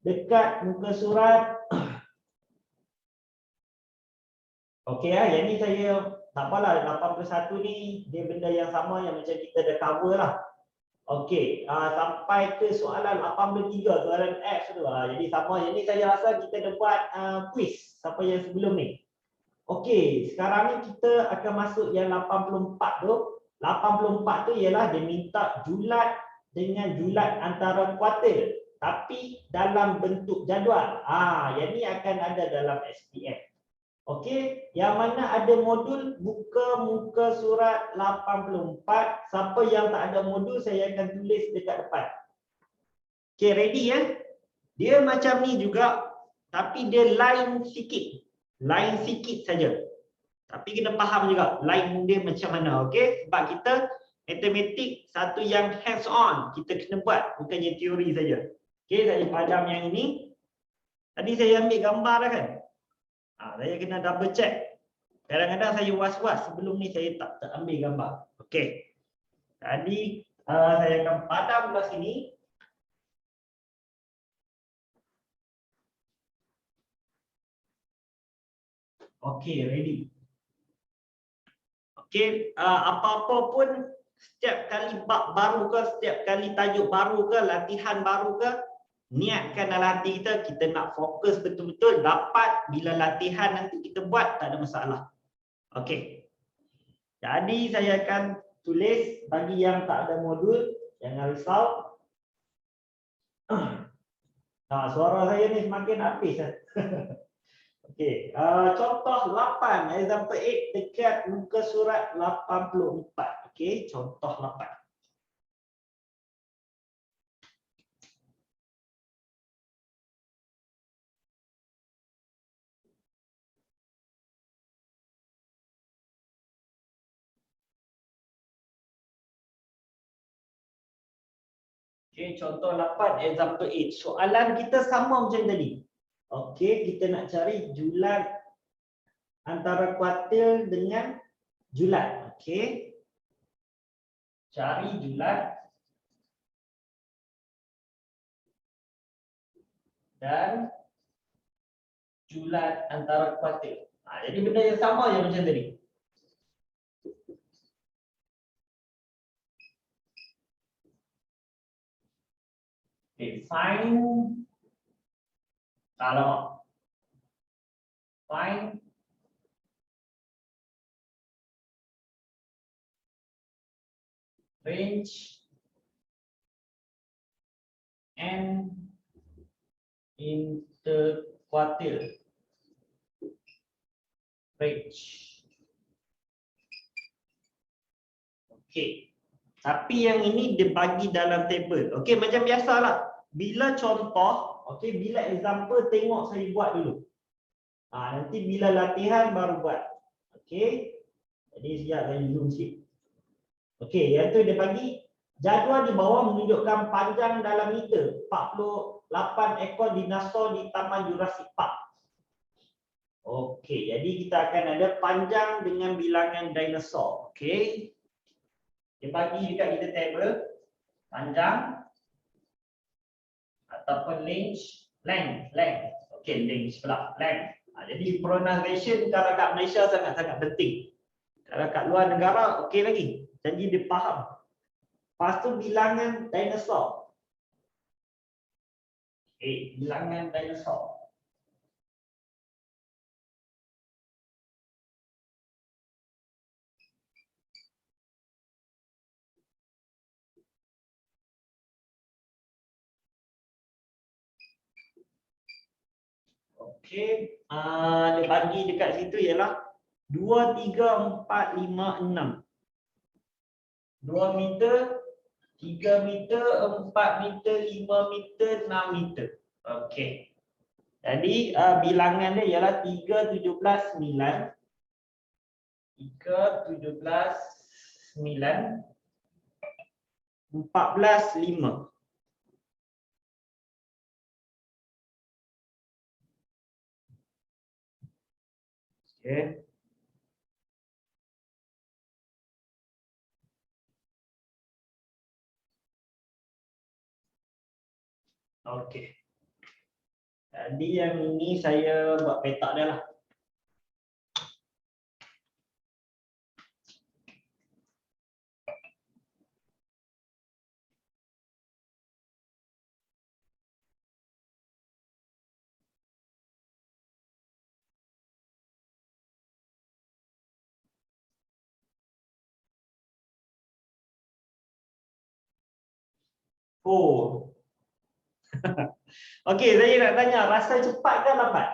Dekat muka surat. Okey yang ni saya tak apalah, 81 ni dia benda yang sama yang macam kita dah cover lah. Okey, sampai ke soalan 83, soalan F tu. Jadi sama, yang ni saya rasa kita dah buat quiz siapa yang sebelum ni. Okey, sekarang ni kita akan masuk yang 84 tu. 84 tu ialah dia minta julat dengan julat antara kuartil tapi dalam bentuk jadual. Yang ni akan ada dalam SPM. Okey, yang mana ada modul buka muka surat 84. Siapa yang tak ada modul saya akan tulis dekat depan. Okey, ready ya? Dia macam ni juga tapi dia lain sikit. Lain sikit saja. Tapi kena faham juga line dia macam mana, okey? Sebab kita matematik satu yang hands on, kita kena buat, bukannya teori saja. Okey, saya padam yang ini. Tadi saya ambil gambar dah kan? Saya kena double check. Kadang-kadang saya was-was sebelum ni saya tak ambil gambar. Okey. Tadi saya akan padam belah sini. Okey, ready. Okey, apa-apa pun setiap kali bab baru ke, setiap kali tajuk baru ke, latihan baru ke, niatkan dalam hati kita, kita nak fokus betul-betul dapat bila latihan nanti kita buat tak ada masalah. Okey. Jadi saya akan tulis bagi yang tak ada modul, jangan risau. Suara saya ni semakin habis. Okey, contoh 8, example 8 dekat muka surat 84. Okey, contoh 8. Okey, contoh 8, example 8. Soalan kita sama macam tadi. Okey, kita nak cari julat antara kuartil dengan julat. Okey. Cari julat dan julat antara kuartil. Jadi benda yang sama je macam tadi. Okay, find range and interquartile range. Okey. Tapi yang ini dia bagi dalam table. Okey, macam biasalah. Bila contoh, okey, bila example tengok saya buat dulu. Nanti bila latihan baru buat. Okey. Jadi sekejap saya zoom sikit. Okey, yang tu dia bagi jadual di bawah menunjukkan panjang dalam meter 48 ekor dinosaur di Taman Jurassic Park. Okey, jadi kita akan ada panjang dengan bilangan dinosaur. Okey. Dia bagi dekat kita table panjang ataupun length. Okey, length pula, length. Jadi pronunciation kalau kat Malaysia sangat-sangat penting. Kalau kat luar negara okey lagi. Jadi dia faham. Lepas tu bilangan dinosaur. Okey, bilangan dinosaur. Okey, dia bagi dekat situ ialah 2, 3, 4, 5, 6. 2 meter, 3 meter, 4 meter, 5 meter, 6 meter. Okey. Jadi bilangan dia ialah 3, 17, 9. 3, 17, 9. 14, 5. Okey. Okey. Jadi yang ini saya buat petak dia lah. Oh. Okey, saya nak tanya, rasa cepat ke lambat?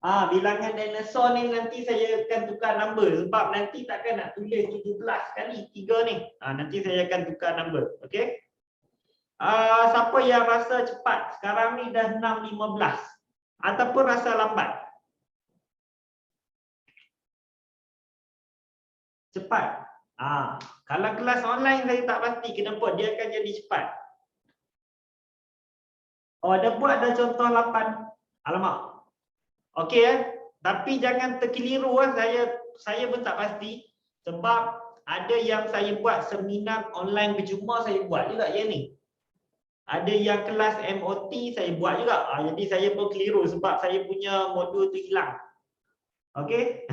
Bilangan dinosaur ni nanti saya akan tukar number sebab nanti takkan nak tulis 17 kali 3 ni. Nanti saya akan tukar number. Okey. Siapa yang rasa cepat? Sekarang ni dah 6.15 ataupun rasa lambat? Cepat. Kalau kelas online saya tak pasti kenapa dia akan jadi cepat. Ada buat ada contoh 8. Alamak. Okey tapi jangan terkeliru saya pun tak pasti sebab ada yang saya buat seminar online berjumpa saya buat juga yang ni. Ada yang kelas MOT saya buat juga. Jadi saya pun keliru sebab saya punya modul tu hilang. Okey.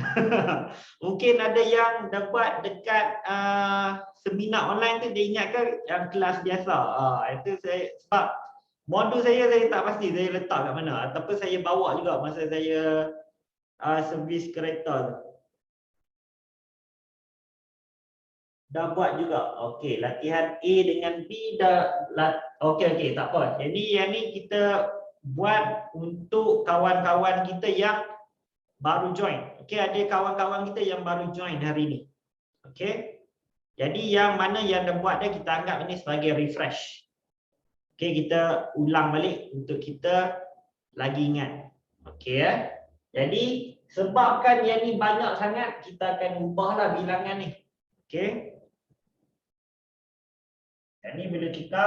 Mungkin ada yang dapat dekat seminar online tu dia ingatkan yang kelas biasa. Itu saya sebab modul saya tak pasti saya letak kat mana ataupun saya bawa juga masa saya servis kereta tu. Dah buat juga. Okey, latihan A dengan B dah okey tak apa. Jadi yang ni kita buat untuk kawan-kawan kita yang baru join. Okey, ada kawan-kawan kita yang baru join hari ni. Okey. Jadi yang mana yang dah buat dah kita anggap ini sebagai refresh. Okey, kita ulang balik untuk kita lagi ingat. Okey ya. Jadi sebabkan yang ni banyak sangat kita akan ubahlah bilangan ni. Okey. Yang ni bila kita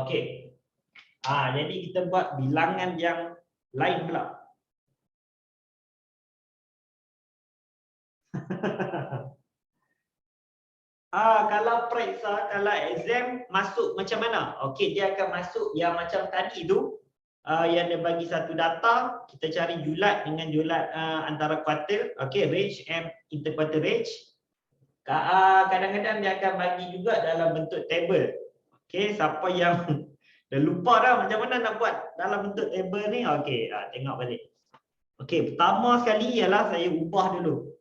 okey. Jadi kita buat bilangan yang lain pula. Kalau periksa, kalau exam masuk macam mana? Okey, dia akan masuk yang macam tadi tu. Yang dia bagi satu data, kita cari julat dengan julat antara kuartil. Okey, range and interquartile range. Kadang-kadang dia akan bagi juga dalam bentuk table. Okey, siapa yang dah lupa dah macam mana nak buat dalam bentuk table ni? Okey, tengok balik. Okey, pertama sekali ialah saya ubah dulu.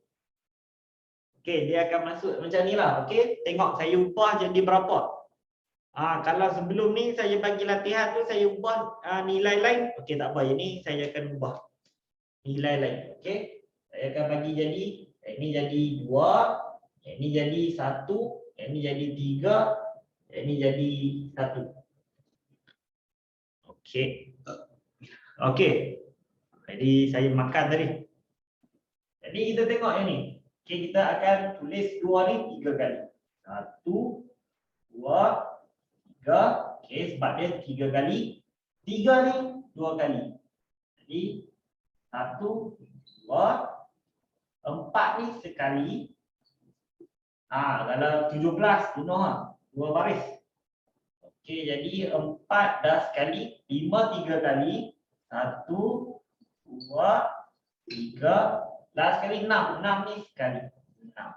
Okey, dia akan masuk macam ni lah. Okey, tengok saya ubah jadi berapa. Kalau sebelum ni saya bagi latihan tu saya ubah nilai lain. Okey, tak apa. Ini saya akan ubah nilai lain. Okey, saya akan bagi jadi ini jadi 2, ini jadi 1, ini jadi 3, ini jadi 1. Okey. Okey. Jadi saya makan tadi. Jadi kita tengok yang ni. Okey, kita akan tulis 2 ni 3 kali. 1, 2, 3. Okey, sebab dia 3 kali. 3 ni 2 kali. Jadi 1, 2, 4 ni sekali. Kalau 17 bunuh 2 baris. Okey, jadi 4 dah sekali, 5 3 kali. 1, 2, 3. Last sekali 6. 6 ni sekali. 6.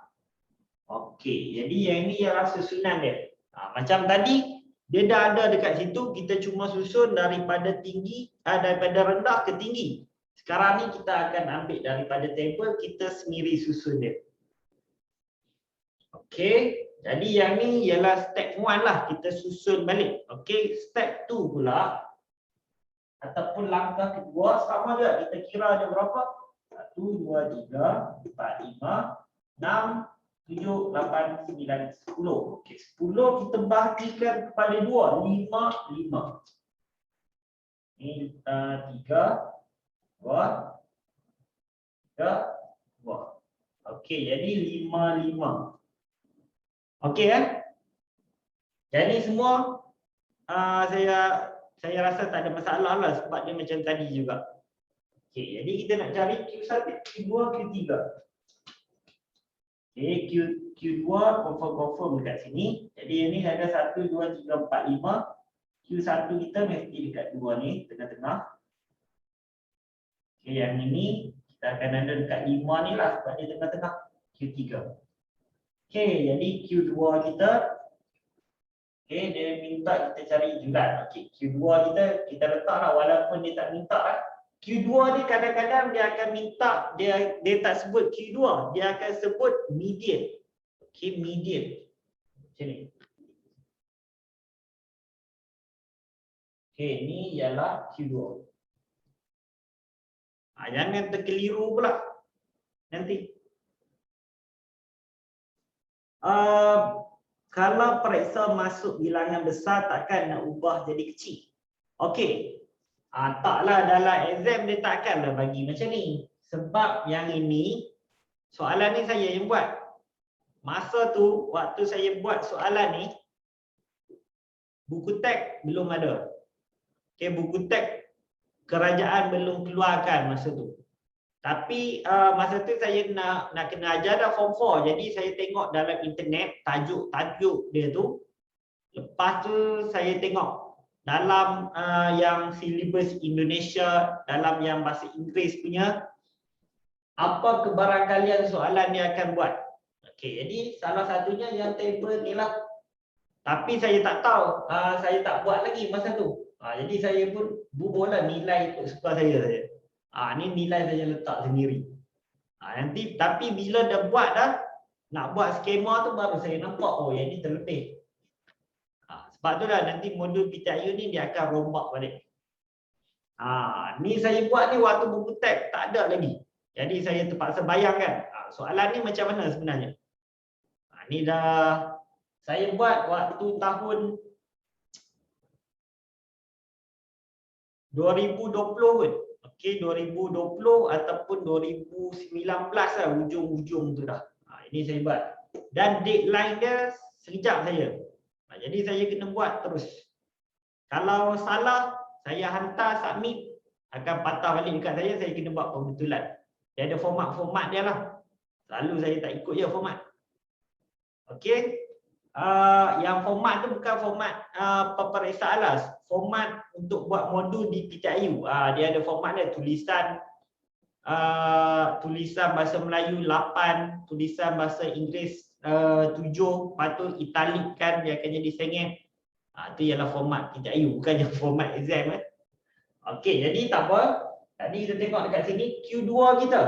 Okey, jadi yang ni ialah susunan dia. Macam tadi, dia dah ada dekat situ, kita cuma susun daripada tinggi, daripada rendah ke tinggi. Sekarang ni kita akan ambil daripada table, kita sendiri susun dia. Okey, jadi yang ni ialah step 1 lah, kita susun balik. Okey, step 2 pula, ataupun langkah kedua, sama juga, kita kira ada berapa? 1, 2, 3, 4, 5, 6, 7, 8, 9, 10. Okey, 10 kita bahagikan kepada 2, 5, 5. Ini 3, 2, 3, 2. Okey, jadi 5, 5. Okey Jadi semua saya rasa tak ada masalah lah sebab dia macam tadi juga. Okey, jadi kita nak cari Q1, Q2, Q3. Okey, Q2 confirm dekat sini. Jadi ini ada 1, 2, 3, 4, 5. Q1 kita mesti dekat 2 ni, tengah-tengah. Okey, yang ini kita akan ada dekat 5 ni lah sebab dia tengah-tengah. Q3. Okey, jadi Q2 kita. Okey, dia minta kita cari julat. Okey, Q2 kita letak lah walaupun dia tak minta lah. Q2 ni kadang-kadang dia akan minta, dia tak sebut Q2, dia akan sebut median. Okey, median. Macam ni. Okey, ni ialah Q2. Jangan terkeliru pula nanti. Kalau periksa masuk bilangan besar, takkan nak ubah jadi kecil. Okey. Taklah dalam exam dia takkanlah bagi macam ni. Sebab yang ini, soalan ni saya yang buat. Masa tu, waktu saya buat soalan ni, buku teks belum ada. Okey, buku teks kerajaan belum keluarkan masa tu. Tapi masa tu saya nak kena ajar dah form 4. Jadi saya tengok dalam internet tajuk-tajuk dia tu. Lepas tu saya tengok dalam yang silibus Indonesia, dalam yang bahasa Inggeris punya, apa kebarangkalian soalan dia akan buat. Okey, jadi salah satunya yang table ni lah. Tapi saya tak tahu, saya tak buat lagi masa tu. Jadi saya pun bubuhlah nilai ikut suka saya saja. Ni nilai saya letak sendiri. Nanti tapi bila dah buat dah, nak buat skema tu baru saya nampak, oh yang ni terlebih. Sebab tu dah nanti modul PTIU ni dia akan rombak balik. Ni saya buat ni waktu buku teks tak ada lagi. Jadi saya terpaksa bayangkan soalan ni macam mana sebenarnya. Ni dah saya buat waktu tahun 2020 pun. Okey, 2020 ataupun 2019 lah ujung-ujung tu dah. Ini saya buat. Dan deadline dia sekejap saja. Jadi saya kena buat terus. Kalau salah, saya hantar submit, akan patah balik dekat saya kena buat pembetulan. Dia ada format-format dia lah. Selalu saya tak ikut je format. Okey. Yang format tu bukan format peperiksaan lah. Format untuk buat modul di PTIU. Dia ada format dia, tulisan bahasa Melayu 8, tulisan bahasa Inggeris 7, lepas tu italic kan dia akan jadi sengit. Itu ialah format PTIU, bukannya format exam kan. Okey, jadi tak apa. Tadi kita tengok dekat sini Q2 kita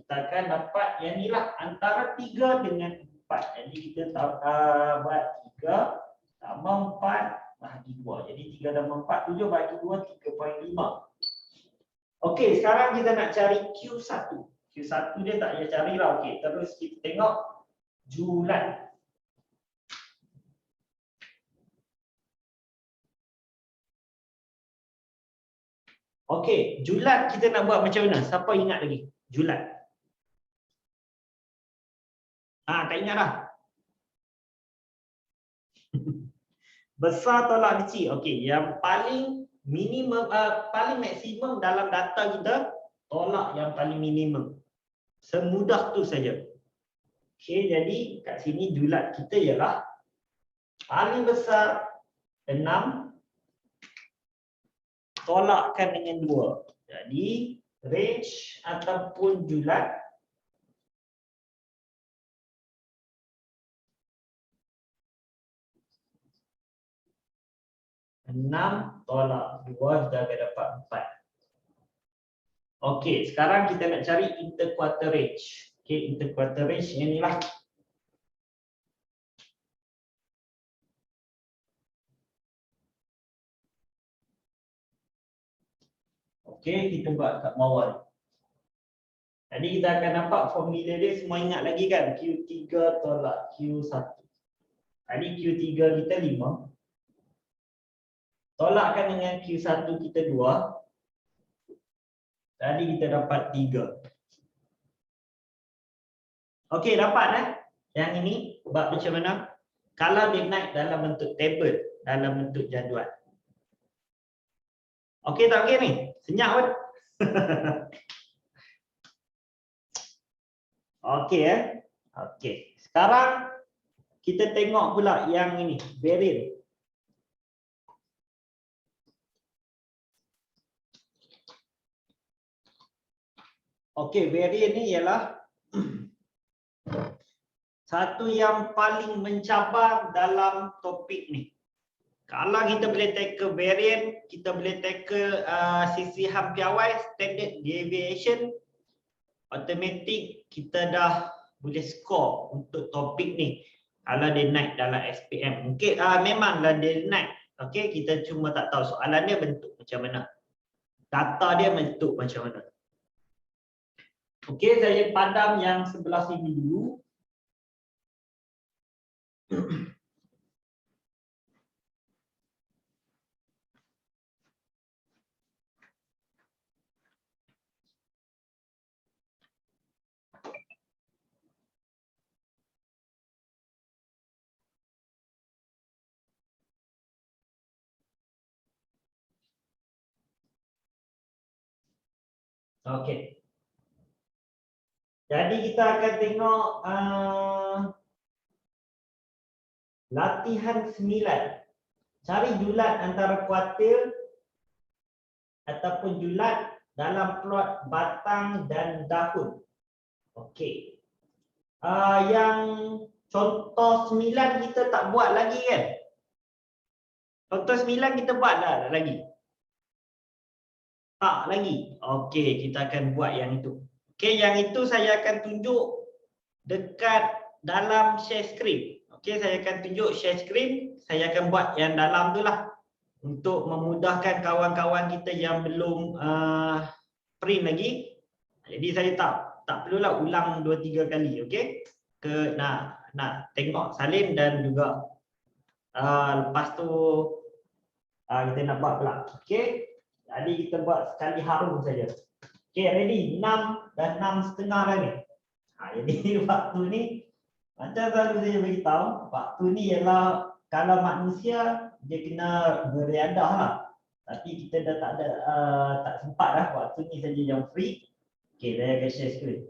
akan dapat yang ni lah, antara 3 dengan 4. Jadi kita buat 3 tambah 4 bahagi 2. Jadi 3 tambah 4, 7 bahagi 2, 3.5. Okey, sekarang kita nak cari Q1. Q1 dia tak payah carilah. Okey, terus kita tengok julat. Okey, julat kita nak buat macam mana? Siapa ingat lagi? Julat. Tak ingat dah. Besar tolak kecil. Okey, yang paling minimum, paling maksimum dalam data kita, tolak yang paling minimum. Semudah tu saja. Okey, jadi kat sini julat kita ialah paling besar 6, tolakkan dengan 2. Jadi range ataupun julat enam tolak 2 kita akan dapat 4. Okey, sekarang kita nak cari interquartile range. Okey, interquartile range yang inilah. Okey, kita buat kat bawah ni. Jadi kita akan nampak formula dia, semua ingat lagi kan? Q3 tolak Q1. Tadi Q3 kita 5. Tolakkan dengan Q1 kita 2. Tadi kita dapat 3. Okey, dapat Yang ini buat macam mana? Kalau dia naik dalam bentuk table, dalam bentuk jadual. Okey tak okey ni? Senyap pun. Okey Okey. Sekarang kita tengok pula yang ini, variant. Okey, variant ni ialah satu yang paling mencabar dalam topik ni. Kalau kita boleh tackle variant, kita boleh tackle sisihan piawai, standard deviation, automatic, kita dah boleh score untuk topik ni. Kalau dia naik dalam SPM, mungkin memanglah dia naik. Okey, kita cuma tak tahu soalan dia bentuk macam mana. Data dia bentuk macam mana. Okey, saya padam yang sebelah sini dulu. Okey. Jadi kita akan tengok latihan 9. Cari julat antara kuartil ataupun julat dalam plot batang dan daun. Okey. Yang contoh 9 kita tak buat lagi kan? Contoh 9 kita buat dah lagi? Tak lagi. Okey, kita akan buat yang itu. Okey, yang itu saya akan tunjuk dekat dalam share screen. Okey, saya akan tunjuk share screen. Saya akan buat yang dalam tu lah. Untuk memudahkan kawan-kawan kita yang belum print lagi. Jadi saya tak perlulah ulang 2-3 kali. Okey. Nak tengok salin dan juga lepas tu kita nak buat pula. Okey. Jadi kita buat sekali harum saja. Okey, ready? 6 dan 6,5 dah ni. Jadi waktu ni macam selalu saya beritahu, waktu ni ialah kalau manusia dia kena beriadah lah. Tapi kita dah tak ada tak sempat dah, waktu ni saja yang free. Okey, saya akan share screen.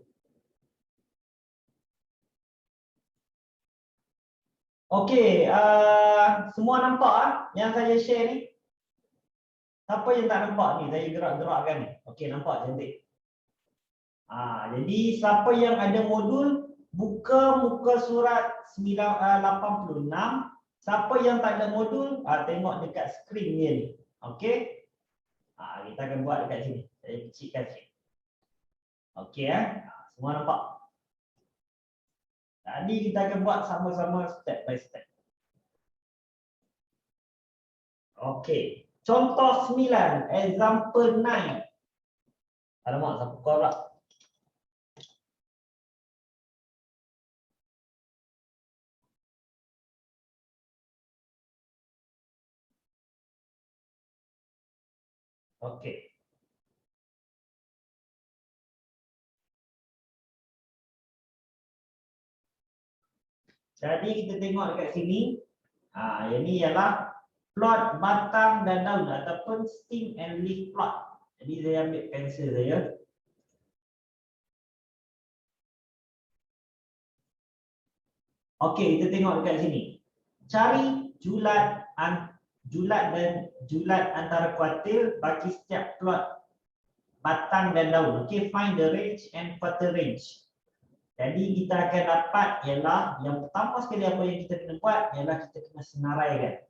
Okey, semua nampak yang saya share ni? Siapa yang tak nampak ni? Saya gerak-gerakkan ni. Okey, nampak cantik. Jadi siapa yang ada modul, buka muka surat 86. Siapa yang tak ada modul, tengok dekat skrin dia ni. Okey. Kita akan buat dekat sini. Saya kecilkan sikit. Okey semua nampak. Jadi kita akan buat sama-sama step by step. Okey. Contoh 9, example 9. Alamak, siapa kau pula? Okey. Jadi kita tengok dekat sini. Yang ni ialah plot batang dan daun ataupun stem and leaf plot. Jadi saya ambil pensel saya. Okey, kita tengok dekat sini. Cari julat antara kuartil bagi setiap plot batang dan daun. Okey, find the range and quarter range. Jadi kita akan dapat ialah yang pertama sekali apa yang kita kena buat ialah kita kena senaraikan.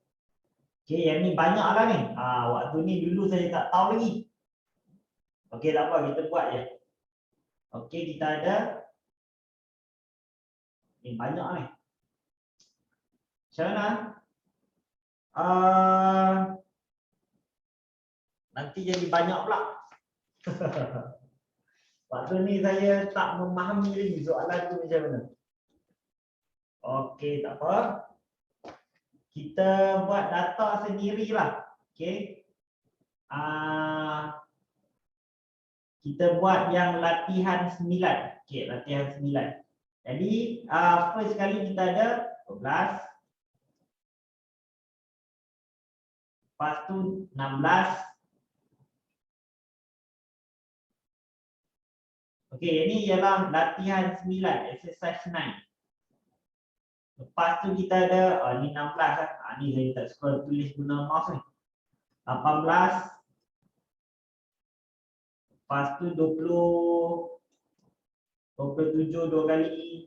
Okey, yang ni banyaklah ni. Waktu ni dulu saya tak tahu lagi. Okey, tak apa, kita buat je. Okey, kita ada ni banyak ni. Macam mana? Nanti jadi banyak pula. Waktu ni saya tak memahami lagi soalan tu macam mana. Okey, tak apa. Kita buat data sendirilah. Okey. Kita buat yang latihan 9. Okey, latihan 9. Jadi, first kali kita ada 12. Lepas tu 16. Okey, ini ialah latihan 9, exercise 9. Lepas tu kita ada, ni 16 lah. Ni saya tak suka tulis guna mouse ni. 18. Lepas tu 20. 27 2 kali.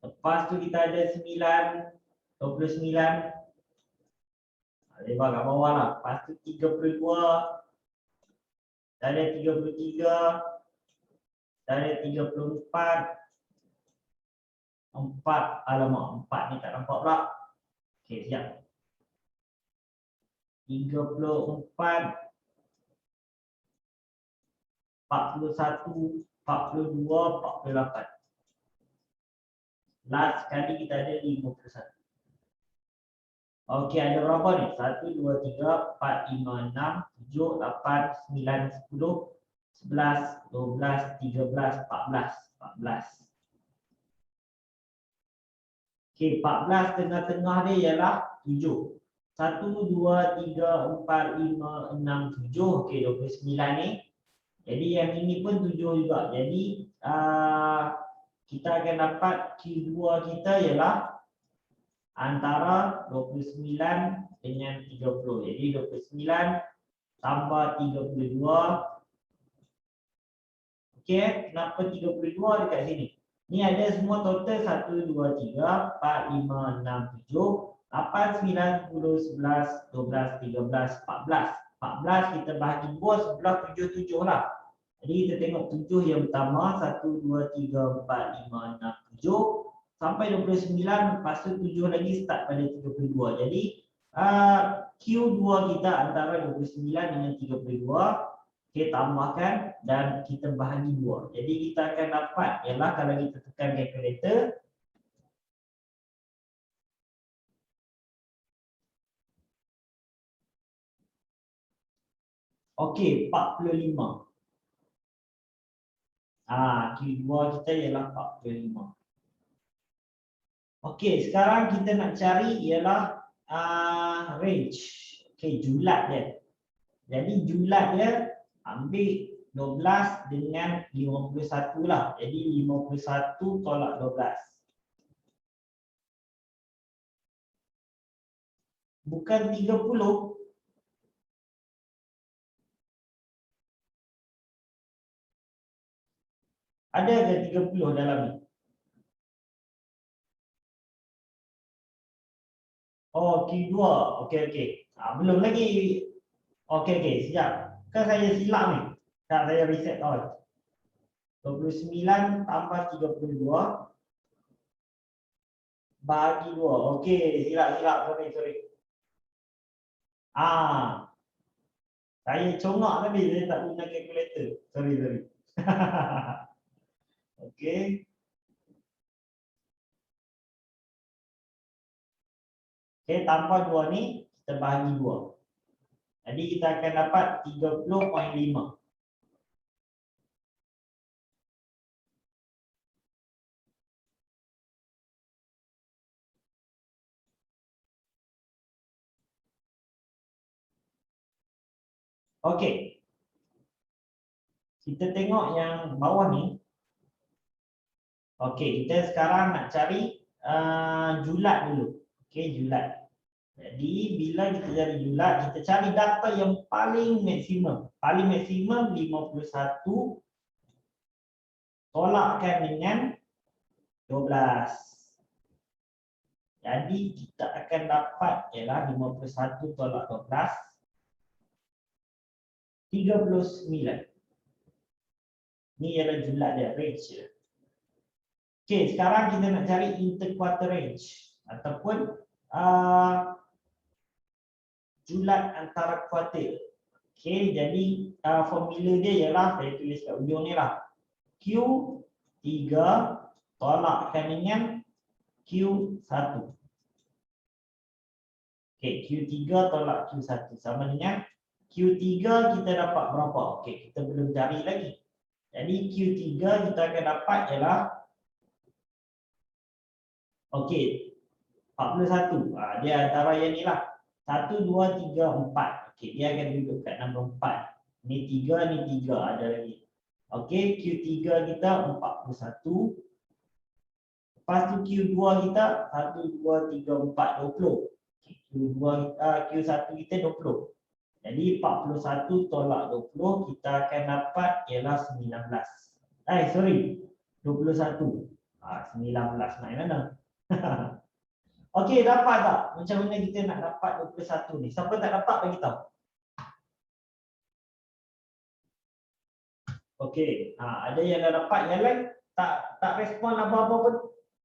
Lepas tu kita ada 29. Lebar kat bawah lah. Lepas tu 32. Dan ada 33. Dan ada 34. 4. Alamak, 4 ni tak nampak pula. Okey, sekejap. 34. 41. 42. 48. Last sekali kita ada 51. Okey, ada berapa ni? 1, 2, 3, 4, 5, 6, 7, 8, 9, 10, 11, 12, 13, 14. Okey, 14 tengah-tengah dia ialah 7. 1, 2, 3, 4, 5, 6, 7. Okey, 29 ni. Jadi yang ini pun 7 juga. Jadi kita akan dapat Q2 kita ialah antara 29 dengan 30. Jadi 29 tambah 32. Okey, kenapa 32 dekat sini? Ni ada semua total 1, 2, 3, 4, 5, 6, 7, 8, 9, 10, 11, 12, 13, 14. 14 kita bahagi 2 sebelah 7, 7 lah. Jadi kita tengok 7 yang pertama, 1, 2, 3, 4, 5, 6, 7 sampai 29, lepas tu 7 lagi start pada 32. Jadi Q2 kita antara 29 dengan 32 kita tambahkan dan kita bahagi 2. Jadi kita akan dapat ialah kalau kita tekan kalkulator, okey, 45. Q2 kita ialah 45. Okey, sekarang kita nak cari ialah range. Okey, julat dia. Jadi julat dia ambil 12 dengan 51 lah. Jadi 51 tolak 12. Bukan 30. Ada ke 30 dalam ni? Oh, Q2. Okey. Belum lagi. Okey, sekejap. Kan saya silap ni. Tak, saya reset all. 29 tambah 32 bagi 2. Okey, silap. Sorry. Saya congak tadi, saya tak guna kalkulator. Sorry. Okey. Okey, tambah 2 ni, kita bahagi 2. Jadi kita akan dapat 30.5. Okey. Kita tengok yang bawah ni. Okey, kita sekarang nak cari julat dulu. Okey, julat. Jadi bila kita cari julat, kita cari data yang paling maksimum. Paling maksimum 51 tolakkan dengan 12. Jadi kita akan dapat ialah 51 tolak 12, 39. Ni ialah julat dia, range dia. Okey, sekarang kita nak cari interquartile range ataupun julat antara kuartil. Okey, jadi formula dia ialah, saya tulis kat ujung ni lah. Q3 tolakkan dengan Q1. Okey, Q3 tolak Q1 sama dengan Q3 kita dapat berapa? Okey, kita belum cari lagi. Jadi Q3 kita akan dapat ialah okey, 41. Dia antara yang ni lah. 1, 2, 3, 4. Okey, dia akan duduk kat nombor 4. Ni 3, ni 3 ada lagi. Okey, Q3 kita 41. Lepas tu Q2 kita 1, 2, 3, 4, 20. Q1 kita 20. Jadi 41 tolak 20 kita akan dapat ialah 19. 21. 19 naik mana? Okey, dapat tak? Macam mana kita nak dapat 21 ni? Siapa tak dapat bagi tahu. Okey, ada yang dah dapat, yang lain tak respon apa-apa pun.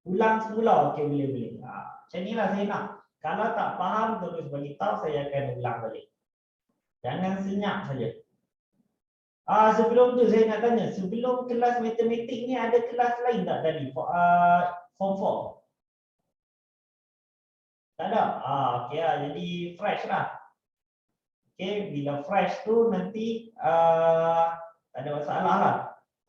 Ulang semula. Okey, boleh. Macam inilah saya nak. Kalau tak faham terus bagi tahu, saya akan ulang balik. Jangan senyap saja. Sebelum tu saya nak tanya, sebelum kelas matematik ni ada kelas lain tak tadi? Form 4. Tak ada? Okey lah, jadi fresh lah. Okey, bila fresh tu nanti tak ada masalah lah.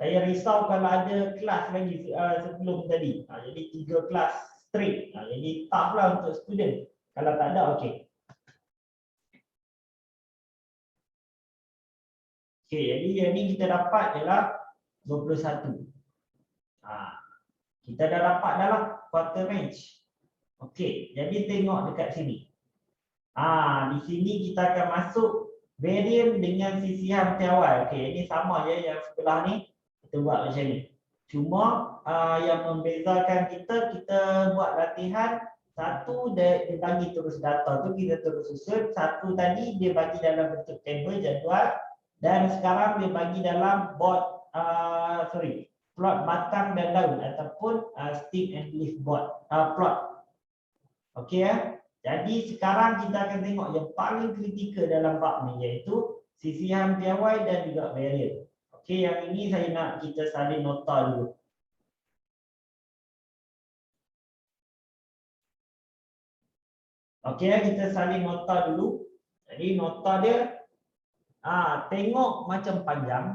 Saya risau kalau ada kelas lagi sebelum tadi. Jadi 3 kelas straight. Jadi tough lah untuk student. Kalau tak ada, okey. Okey, jadi yang ni kita dapat ialah 21. Kita dah dapat dalam quarter range. Okey, jadi tengok dekat sini. Di sini kita akan masuk varian dengan sisihan piawai. Okey, ini sama je yang sebelah ni. Kita buat macam ni. Cuma yang membezakan kita buat latihan. Satu dia bagi terus data tu kita terus susun. Satu tadi dia bagi dalam bentuk table jadual. Dan sekarang dia bagi dalam board, plot batang dan daun ataupun stem and leaf board, plot. Okey ya. Jadi sekarang kita akan tengok yang paling kritikal dalam bab ni, iaitu sisihan piawai dan juga varian. Okey, yang ini saya nak kita salin nota dulu. Okey, kita salin nota dulu. Jadi nota dia tengok macam panjang.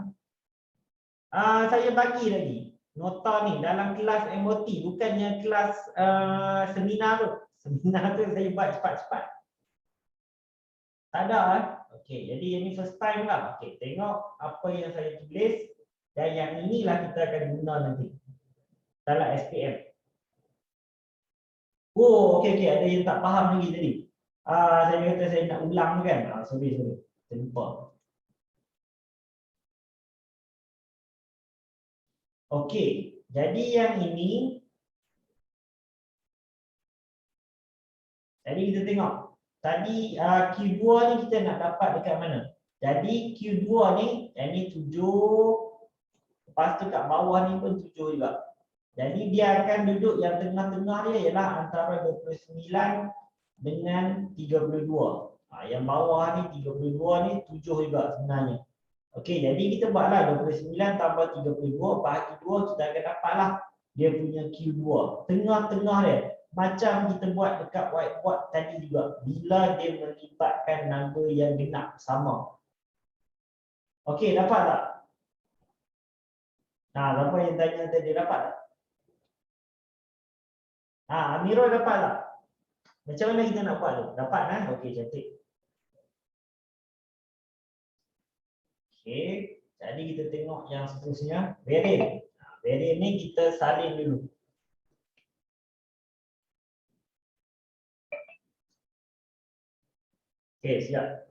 Saya bagi lagi nota ni dalam kelas MOT, bukannya kelas seminar tu. Seminar tu saya buat cepat-cepat. Tak ada Okey, jadi ini first time lah. Okey, tengok apa yang saya tulis dan yang inilah kita akan guna nanti dalam SPM. Okey, ada yang tak faham lagi tadi. Saya kata saya nak ulang kan. Sorry. Saya lupa. Okey, jadi yang ini. Jadi kita tengok. Tadi Q2 ni kita nak dapat dekat mana? Jadi Q2 ni, yang ni 7. Lepas tu kat bawah ni pun 7 juga. Jadi dia akan duduk yang tengah-tengah dia ialah antara 29 dengan 32. Yang bawah ni 32 ni 7 juga sebenarnya. Okey, jadi kita buatlah 29 tambah 32 bahagi 2, kita akan dapatlah dia punya Q2. Tengah-tengah dia. Macam kita buat dekat whiteboard tadi juga. Bila dia melibatkan nama yang genap sama. Okey, dapat tak? Siapa yang tanya tadi dapat tak? Amirul dapat tak? Macam mana kita nak buat tu? Dapat kan? Okey, cantik. Okey, jadi kita tengok yang seterusnya. Varian. Varian ni kita salin dulu. Okey, siap.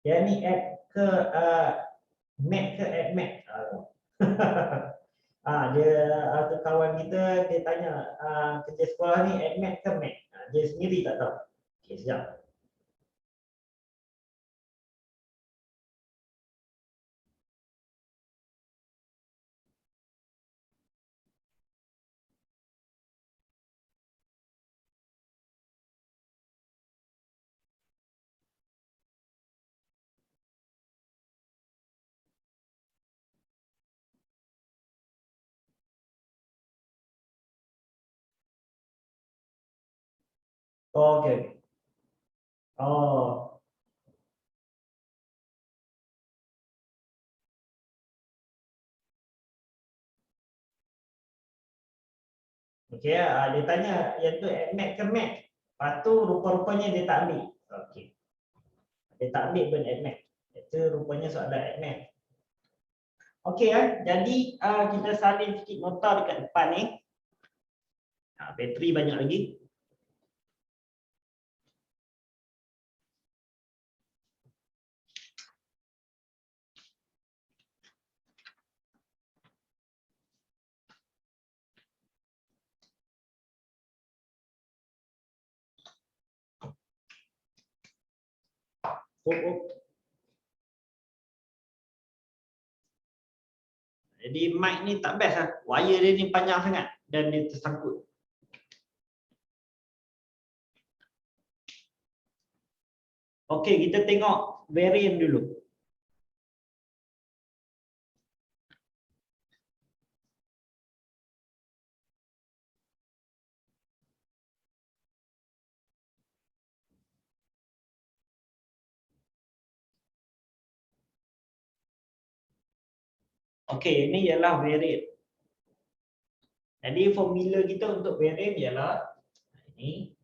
Yang ni add ke mat ke add mat? Dia kawan kita dia tanya kerja sekolah ni add mat ke mat? Dia sendiri tak tahu. Okey, siap. Okey. Okey, dia tanya yang tu add mat ke mat? Lepas tu rupa-rupanya dia tak ambil. Okey. Dia tak ambil pun add mat. Itu rupanya soalan add mat. Okey jadi kita salin sikit nota dekat depan ni. Bateri banyak lagi. Jadi mic ni tak best lah. Wire dia ni panjang sangat dan dia tersangkut. Okey, kita tengok variant dulu. Okey, ini ialah variant. Jadi formula kita untuk variant ialah ini.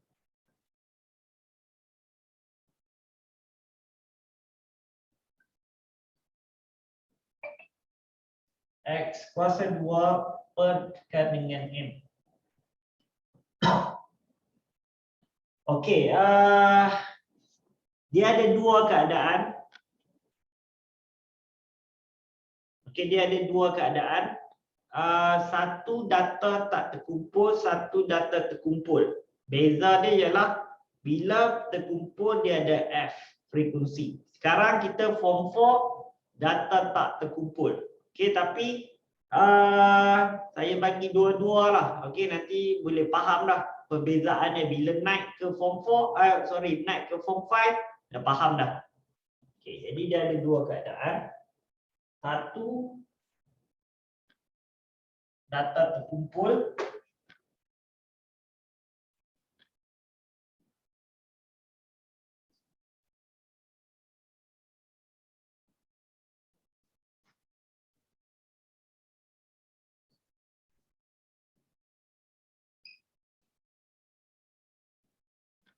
X kuasa 2 perkan dengan M. Okey, dia ada dua keadaan. Okey, dia ada dua keadaan. Satu data tak terkumpul, satu data terkumpul. Beza dia ialah bila terkumpul dia ada F, frekuensi. Sekarang kita form 4, data tak terkumpul. Okey, tapi saya bagi dua-dua lah. Okey, nanti boleh faham dah perbezaannya bila naik ke form 4, naik ke form 5, dah faham dah. Okey, jadi dia ada dua keadaan. Satu, data terkumpul.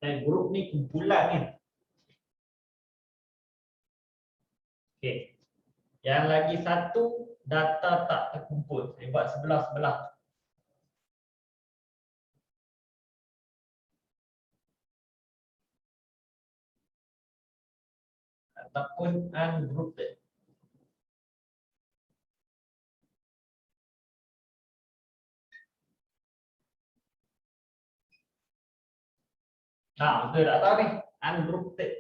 Dan grup ni kumpulan ni. Okey. Yang lagi satu, data tak terkumpul. Saya buat sebelah-sebelah. Ataupun ungrouped. Betul tak tahu ni? Ungrouped.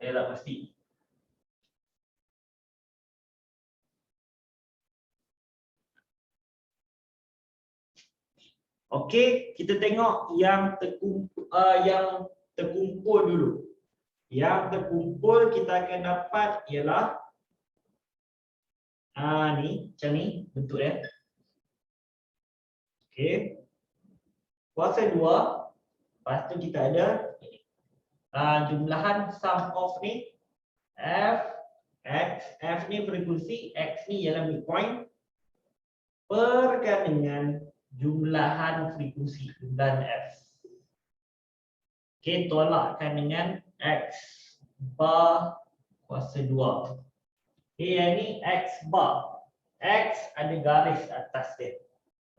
Saya tak pasti. Okey, kita tengok yang terkumpul dulu. Yang terkumpul kita akan dapat ialah ni, macam ni bentuk dia. Okey. Kuasa 2. Lepas tu kita ada jumlahan sum of ni F, X, F ni frekuensi, X ni ialah midpoint perkan dengan jumlahan frekuensi, jumlahan F. Okey, tolakkan dengan X bar kuasa 2. Okey, yang ni X bar. X ada garis atas dia.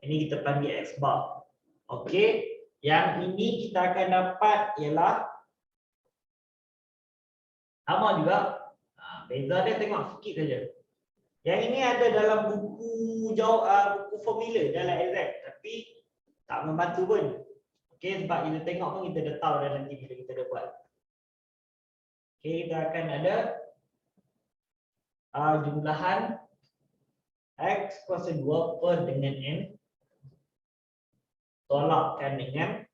Ini kita panggil X bar. Okey, yang ini kita akan dapat ialah sama juga. Beza dia tengok sikit saja. Yang ini ada dalam buku buku formula dalam exact, tapi tak membantu pun. Okey, sebab kita tengok pun kita dah tahu dah nanti bila kita dah buat. Okey, kita akan ada jumlahan X kuasa 2 per dengan N tolakkan dengan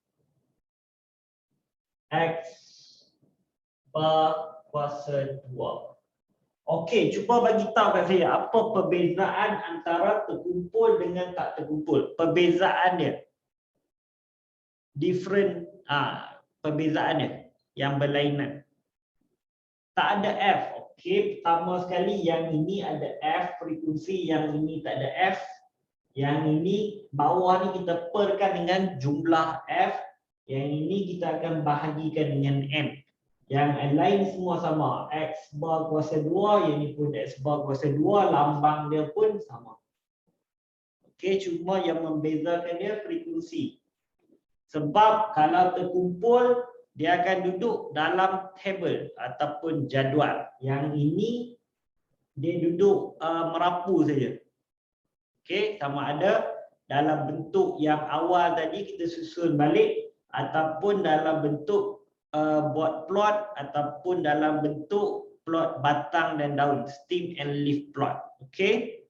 X bar kuasa 2. Okey, cuba bagi tahu kat saya apa perbezaan antara terkumpul dengan tak terkumpul. Perbezaan dia. Different perbezaan dia yang berlainan. Tak ada F. Okey, pertama sekali yang ini ada F frekuensi, yang ini tak ada F. Yang ini bawah ni kita perkan dengan jumlah F. Yang ini kita akan bahagikan dengan M. Yang lain semua sama. X bar kuasa 2, yang ini pun X bar kuasa 2, lambang dia pun sama. Okey, cuma yang membezakan dia frekuensi. Sebab kalau terkumpul, dia akan duduk dalam table ataupun jadual. Yang ini dia duduk merapu saja. Okey, sama ada dalam bentuk yang awal tadi kita susun balik ataupun dalam bentuk buat plot ataupun dalam bentuk plot batang dan daun, stem and leaf plot. Okey.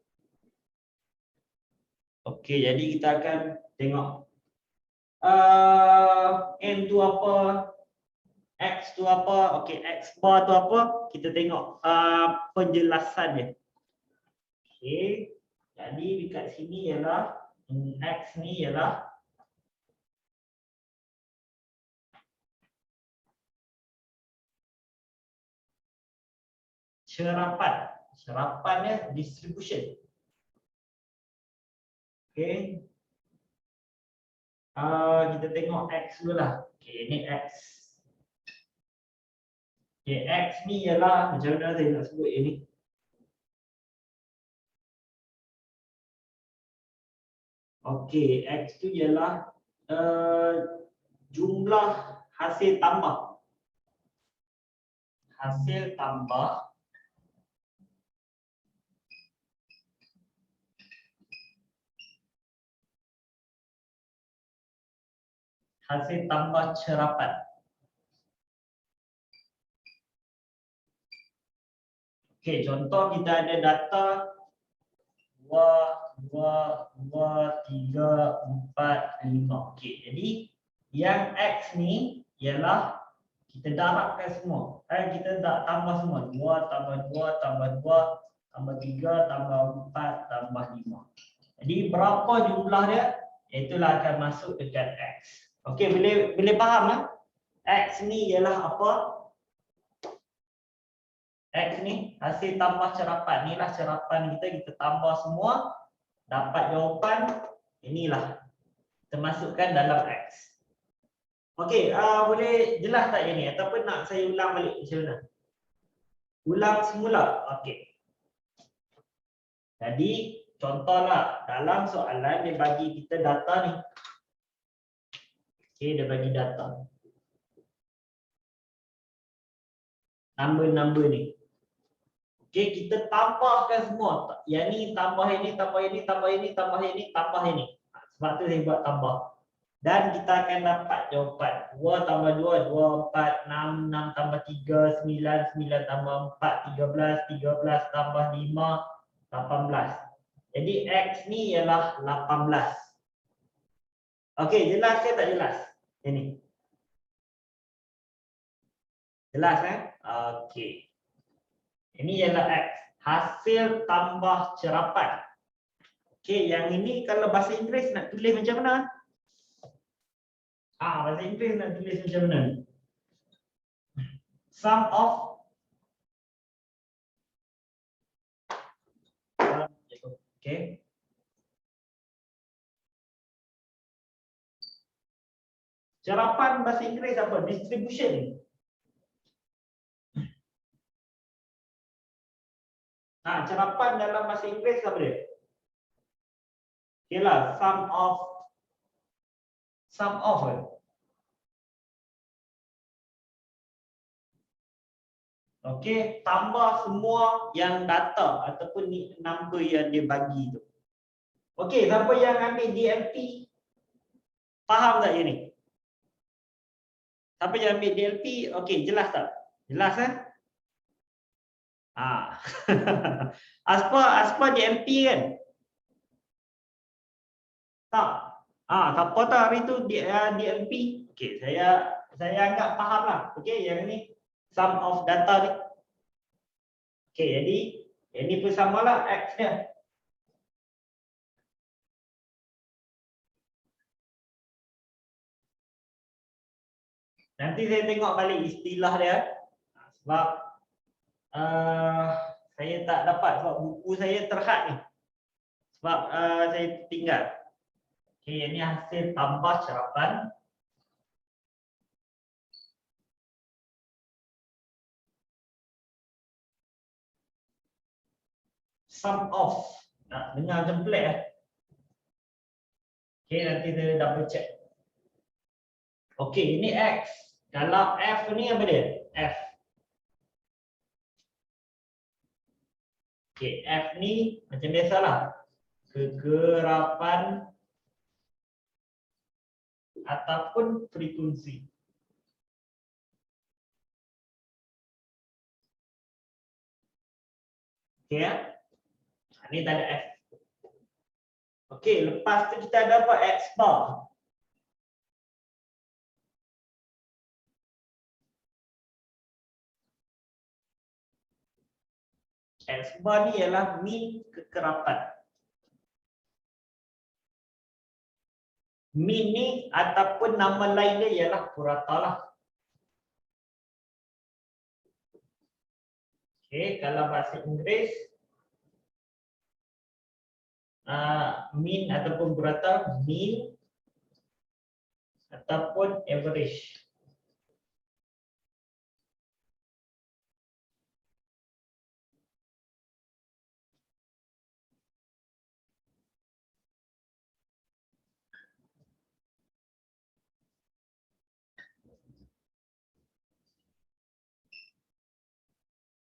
Okey, jadi kita akan tengok N tu apa, X tu apa, okey, X bar tu apa, kita tengok penjelasan dia. Okey. Jadi dekat sini ialah X ni ialah cerapan. Cerapannya distribution. Okey. Kita tengok X dulu lah. Okey, ini X. Okey, X ni ialah macam mana saya nak sebut ini? Okey, X tu ialah jumlah hasil tambah. Hasil tambah cerapan. Okey, contoh kita ada data 2, 3, 4, 5. Okey, jadi yang X ni ialah kita darabkan semua. Kita dah tambah semua. 2 tambah 2 tambah 2 tambah 3 tambah 4 tambah 5. Jadi berapa jumlah dia? Itulah akan masuk dekat X. Okey, boleh faham X ni ialah apa? X ni hasil tambah cerapan. Inilah cerapan kita tambah semua, dapat jawapan, inilah kita masukkan dalam X. Okey, boleh jelas tak ini ataupun nak saya ulang balik macam mana? Ulang semula. Okey. Jadi contohlah dalam soalan dia bagi kita data ni. Okey, dia bagi data. Number ni. Okey, kita tambahkan semua. Yang ni tambah ini, tambah ini, tambah ini, tambah ini, tambah ini. Sebab tu saya buat tambah. Dan kita akan dapat jawapan. 2 tambah 2, 2, 4, 6, 6 tambah 3, 9, 9 tambah 4, 13, 13 tambah 5, 18. Jadi X ni ialah 18. Okey, jelas ke tak jelas? Ini. Jelas Okey. Ini ialah X. Hasil tambah cerapan. Okey, yang ini kalau bahasa Inggeris nak tulis macam mana? Bahasa Inggeris nak tulis macam mana? Sum of okey. Cerapan bahasa Inggeris apa? Distribution. Cerapan dalam bahasa Inggeris apa dia? Okeylah, sum of. Okey, tambah semua yang data ataupun number yang dia bagi tu. Okey, siapa yang ambil DLP? Faham tak ini? Siapa yang ambil DLP? Okey, jelas tak? Jelas Aspa DLP kan? Tak. Siapa tahu hari tu DLP? Okey, saya anggap faham lah. Okey, yang ni sum of data ni. Okey, jadi ini pun samalah X dia. Nanti saya tengok balik istilah dia. Sebab saya tak dapat sebab buku saya terhad ni. Sebab saya tinggal. Okey, ini hasil tambah cerapan. Sum of. Dengar macam pelik Okey, nanti saya double check. Okey, ini X. Kalau F ni apa dia? F. Okey, F ni macam biasalah. Kegerapan ataupun frekuensi. Okey ya. Ini tak ada F. Okey, lepas tu kita dapat X bar. X bar ni ialah min kekerapan. Min ni ataupun nama lain dia ialah purata lah. Okey, kalau bahasa Inggeris min ataupun purata, min ataupun average.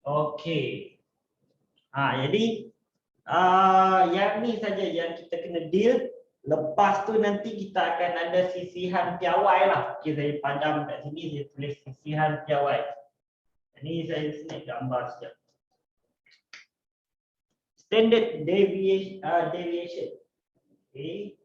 Okey. Jadi yang ni saja yang kita kena deal. Lepas tu nanti kita akan ada sisihan piawai lah. Okey, saya padam kat sini, saya tulis sisihan piawai. Ini saya sini gambar sekejap. Standard deviation. Okey.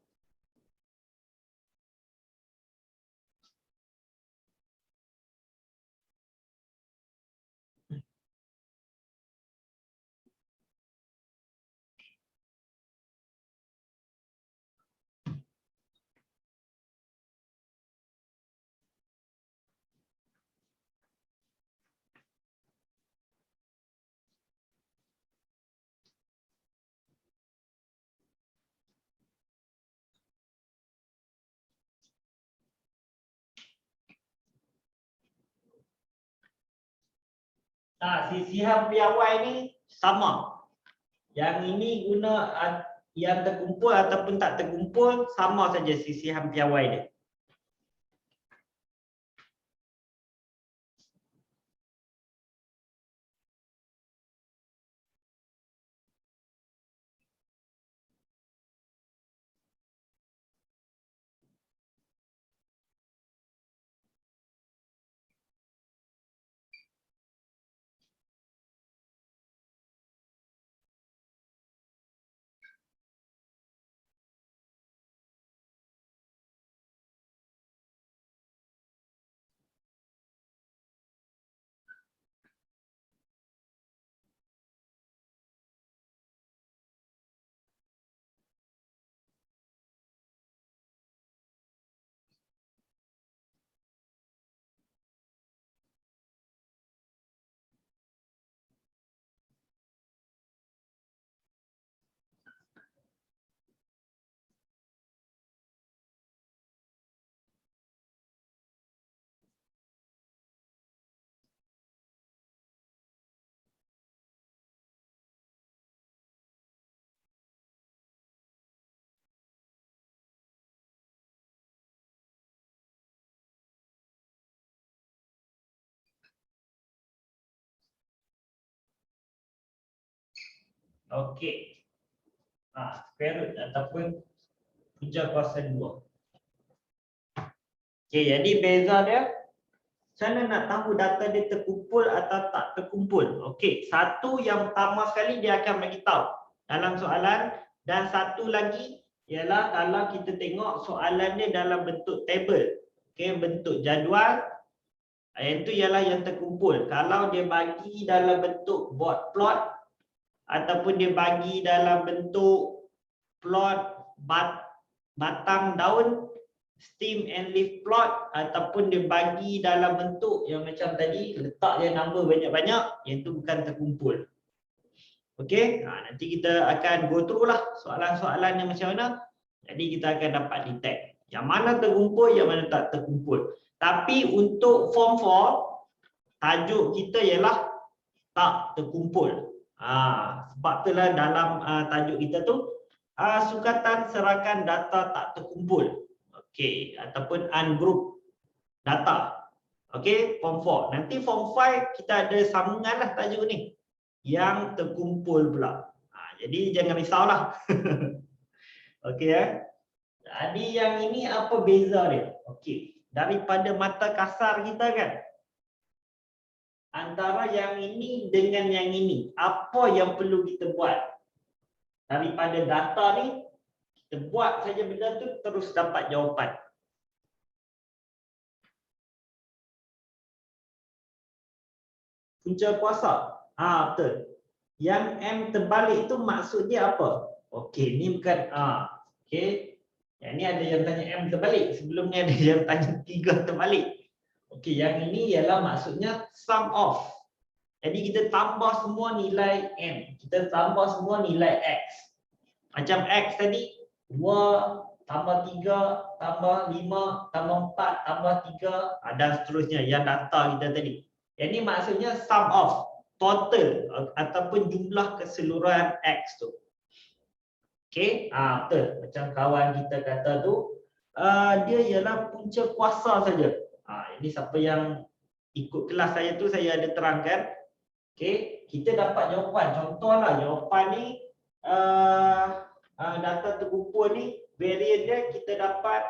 Sisihan piawai ni sama. Yang ini guna yang terkumpul ataupun tak terkumpul, sama saja sisihan piawai dia. Okey. Square root ataupun hujah kuasa 2. Okey, jadi beza dia, macam mana nak tahu data dia terkumpul atau tak terkumpul? Okey, satu yang pertama sekali dia akan bagi tahu dalam soalan, dan satu lagi ialah kalau kita tengok soalan dia dalam bentuk table. Okey, bentuk jadual, yang itu ialah yang terkumpul. Kalau dia bagi dalam bentuk board plot ataupun dia bagi dalam bentuk plot batang daun, stem and leaf plot, ataupun dia bagi dalam bentuk yang macam tadi, letak je number banyak-banyak, yang itu bukan terkumpul. Okey, nanti kita akan go through lah soalan-soalan yang macam mana. Jadi kita akan dapat detect yang mana terkumpul, yang mana tak terkumpul. Tapi untuk form 4, tajuk kita ialah tak terkumpul. Sebab itulah dalam tajuk kita tu sukatan serahkan data tak terkumpul. Okey, ataupun ungroup data. Okey, form 4. Nanti form 5 kita ada sambungan lah tajuk ni. Yang terkumpul pula. Jadi jangan risaulah. Okey ya. Jadi yang ini apa beza dia? Okey, daripada mata kasar kita kan, antara yang ini dengan yang ini. Apa yang perlu kita buat? Daripada data ni, kita buat saja benda tu terus dapat jawapan. Punca kuasa. Betul. Yang M terbalik tu maksud dia apa? Okey, ni bukan okey. Yang ni ada yang tanya M terbalik. Sebelum ni ada yang tanya 3 terbalik. Okey, yang ini ialah maksudnya sum of. Jadi kita tambah semua nilai M. Kita tambah semua nilai X. Macam X tadi, 2 tambah 3 tambah 5 tambah 4 tambah 3 dan seterusnya yang data kita tadi. Yang ni maksudnya sum of, total ataupun jumlah keseluruhan X tu. Okey, betul. Macam kawan kita kata tu, dia ialah punca kuasa saja. Ini siapa yang ikut kelas saya tu saya ada terangkan. Okey, kita dapat jawapan. Contohlah jawapan ni data terkumpul ni, varian dia kita dapat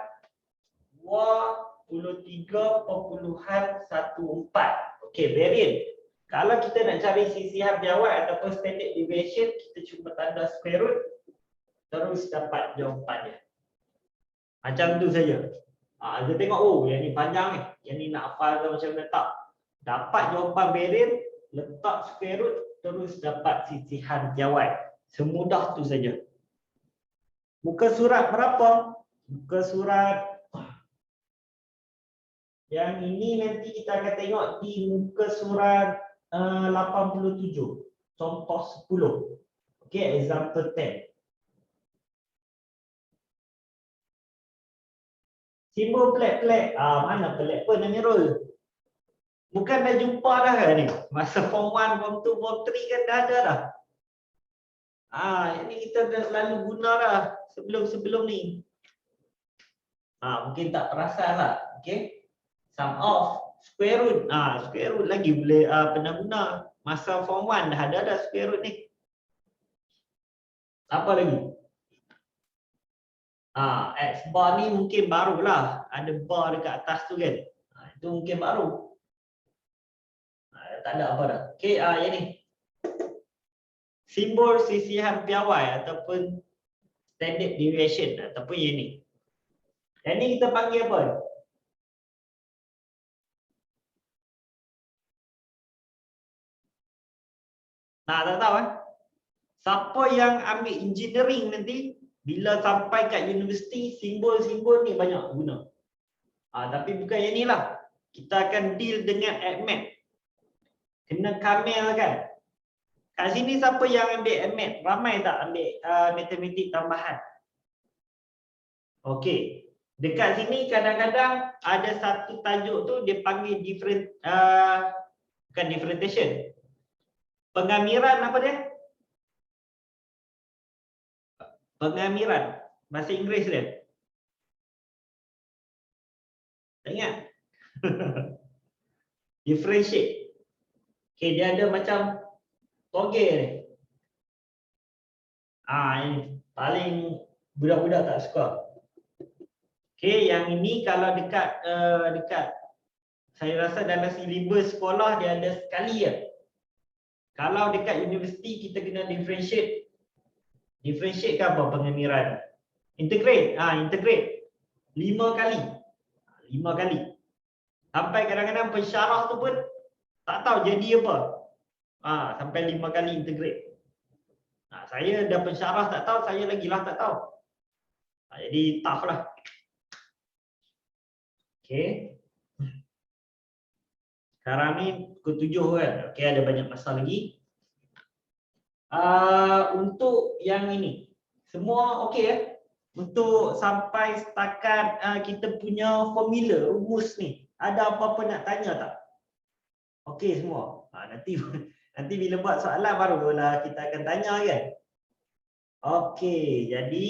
23.14. Okey, varian. Kalau kita nak cari sisihan biawai ataupun standard deviation, kita cuba tanda square root terus dapat jawapannya. Macam tu saja. Kita tengok, yang ni panjang ni. Yang ni nak hafal ke macam mana tak. Dapat jawapan varian, letak square root terus dapat sisihan biawai. Semudah tu saja. Muka surat berapa? Muka surat yang ini nanti kita akan tengok di muka surat 87. Contoh 10. Okey, example 10. Simbol pelik-pelik. Mana pelik pun Amirul? Bukan dah jumpa dah kan ni? Masa form 1, form 2, form 3 kan dah ada dah. Ini kita dah selalu guna dah sebelum ni. Mungkin tak perasan lah. Okey. Sum of, square root. Square root lagi boleh pernah guna. Masa form 1 dah ada dah square root ni. Apa lagi? X bar ni mungkin barulah. Ada bar dekat atas tu kan. Itu mungkin baru. Tak ada apa dah. Okey, yang ni. Simbol sisihan piawai ataupun standard deviation ataupun yang ni. Yang ni kita panggil apa? Tak tahu Siapa yang ambil engineering nanti, bila sampai kat universiti, simbol-simbol ni banyak guna. Tapi bukan yang ni lah. Kita akan deal dengan ADMAT. Kena Kamel kan? Kat sini siapa yang ambil ADMAT? Ramai tak ambil matematik tambahan? Okey. Dekat sini kadang-kadang ada satu tajuk tu dia panggil bukan differentiation. Pengamiran apa dia? Pengamiran. Bahasa Inggeris dia. Tak ingat? Differentiate. Okay, dia ada macam togel ni. Ini paling budak-budak tak suka. Okay, yang ini kalau dekat saya rasa dalam silibus sekolah dia ada sekali je. Kalau dekat universiti kita kena differentiate. Differentiate ke apa pengamiran? Integrate. Integrate. 5 kali. 5 kali. Sampai kadang-kadang pensyarah tu pun tak tahu jadi apa. Sampai 5 kali integrate. Saya dah pensyarah tak tahu, saya lagi lah tak tahu. Jadi tough lah. Okay. Sekarang ni pukul 7 kan. Okay, ada banyak masa lagi. Untuk yang ini, semua okey ya? Untuk sampai setakat kita punya formula, rumus ni, ada apa-apa nak tanya tak? Okey semua. Nanti bila buat soalan barulah kita akan tanya kan? Okey, jadi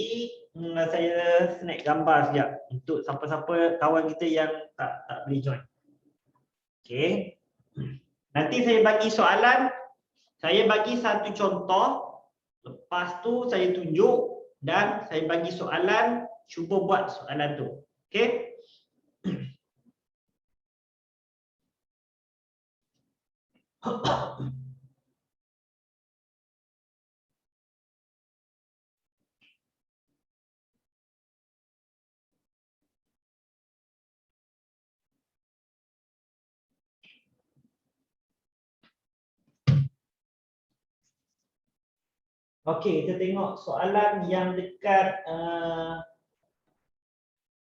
saya snap gambar sekejap untuk siapa-siapa kawan kita yang tak boleh join. Okey. Nanti saya bagi soalan, saya bagi satu contoh, lepas tu saya tunjuk dan saya bagi soalan, cuba buat soalan tu. Okey? Okey, kita tengok soalan yang dekat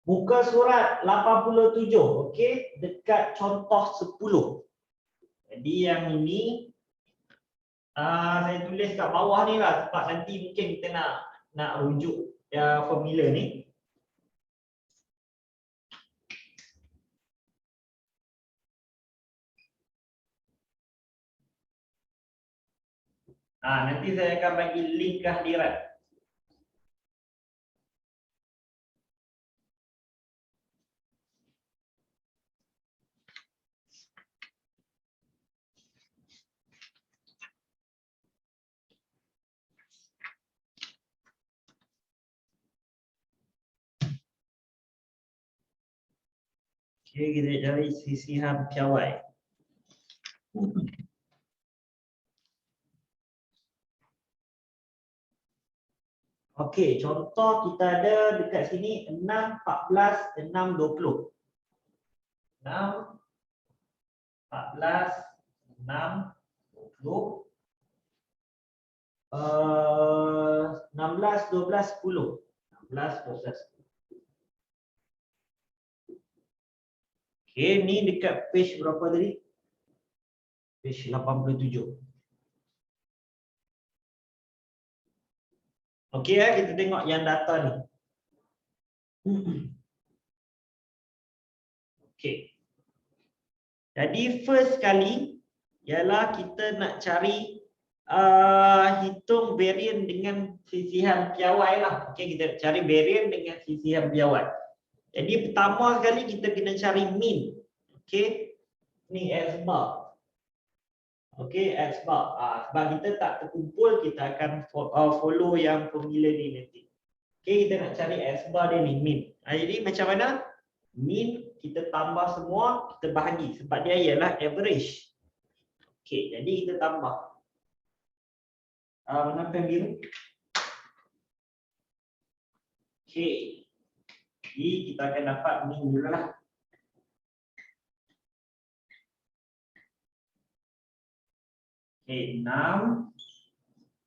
muka surat 87, okey, dekat contoh 10. Jadi yang ini saya tulis kat bawah ni lah sebab nanti mungkin kita nak rujuk formula ni. Nanti saya akan bagi link ke hadirat. Okey, kita cari sisihan piawai. Okey, contoh kita ada dekat sini 6, 14, 6, 20. 6, 14, 6, 20. 16, 12, 10. 16, 12, 10. Okey, ni dekat page berapa tadi? Page 87. Okey, kita tengok yang data ni. Okey. Jadi first kali ialah kita nak cari hitung varian dengan sisihan piawai lah. Okey, kita cari varian dengan sisihan piawai. Jadi pertama sekali kita kena cari min. Okey. Ni X bar. Okey, X bar. Sebab kita tak terkumpul, kita akan follow yang formula ni nanti. Okey, kita nak cari X bar dia ni min. Jadi macam mana? Min kita tambah semua, kita bahagi sebab dia ialah average. Okey, jadi kita tambah. Mana pen biru? Okey. Jadi kita akan dapat min dululah. Okey, 6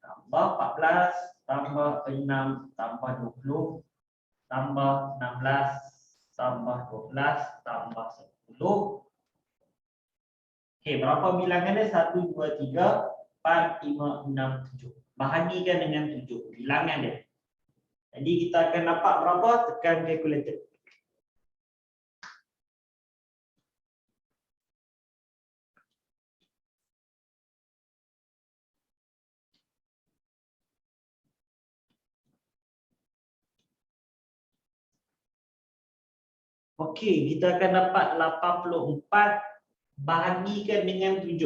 tambah 14 tambah 6 tambah 20 tambah 16 tambah 12 tambah 10. Okey, berapa bilangan dia? 1, 2, 3, 4, 5, 6, 7. Bahagikan dengan 7 bilangan dia. Jadi kita akan dapat berapa? Tekan calculator. Okey, kita akan dapat 84 bahagikan dengan 7.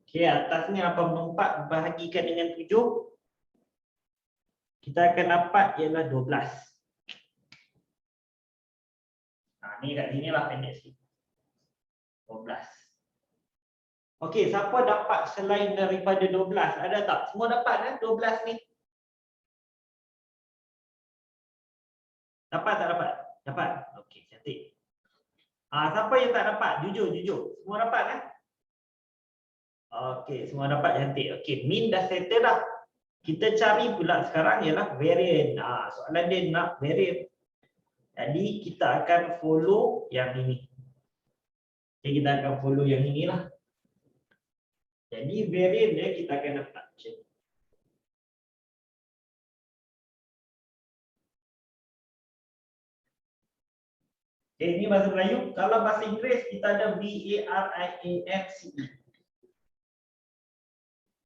Okey, atas ni 84 bahagikan dengan 7. Kita akan dapat ialah 12. Ni kat sini lah pendek sikit. 12. Okey, siapa dapat selain daripada 12? Ada tak? Semua dapat kan 12 ni? Dapat tak dapat? Dapat. Okey, cantik. Siapa yang tak dapat? Jujur. Semua dapat kan? Okey, semua dapat, cantik. Okey, min dah settle dah. Kita cari pula sekarang ialah variant. Soalan dia nak variant. Jadi kita akan follow yang ini. Jadi kita akan follow yang inilah. Jadi variant dia kita akan dapat. Ini bahasa Melayu. Kalau bahasa Inggeris kita ada variance.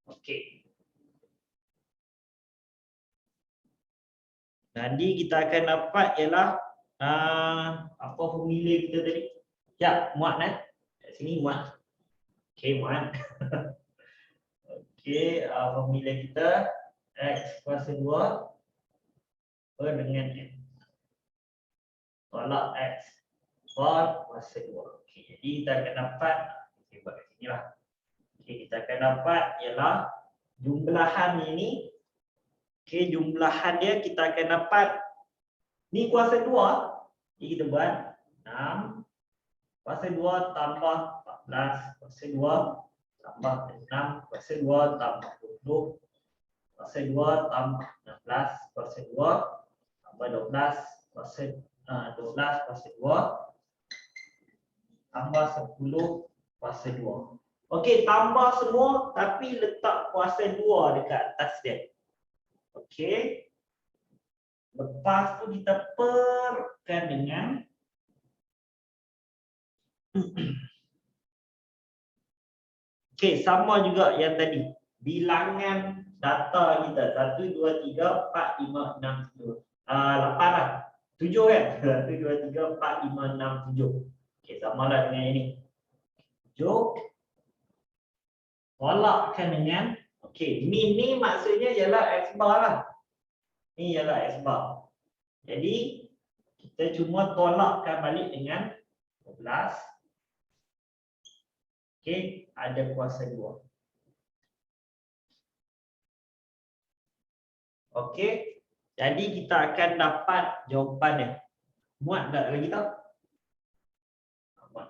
Okey. Jadi kita akan dapat ialah apa formula kita tadi? Ya, muat kat sini muat. Okey, muat. Okey, formula kita x kuasa 2 dengan n. Tolak x bar kuasa 2. Okey, jadi kita akan dapat buat kat sini lah. Okey, Okey, kita akan dapat ialah jumlahan ini. Okey, jumlahan dia kita akan dapat ni kuasa 2. Jadi kita buat 6 kuasa 2 tambah 14 kuasa 2 tambah 6 kuasa 2 tambah 20 kuasa 2 tambah 16 kuasa 2 tambah 12 kuasa 12 kuasa 2 tambah 10 kuasa 2. Okey, tambah semua tapi letak kuasa 2 dekat atas dia. Okey. Lepas tu kita perkan dengan okey, sama juga yang tadi. Bilangan data kita 1 2 3 4 5 6 7. 8 lah. 7 kan? 1 2 3 4 5 6 7. Okey, samalah dengan ini. 7 tolakkan dengan okey, min ni maksudnya ialah X bar lah. Ni ialah X bar. Jadi kita cuma tolakkan balik dengan 12. Okey, ada kuasa 2. Okey. Jadi kita akan dapat jawapan dia. Muat tak lagi tak? Muat.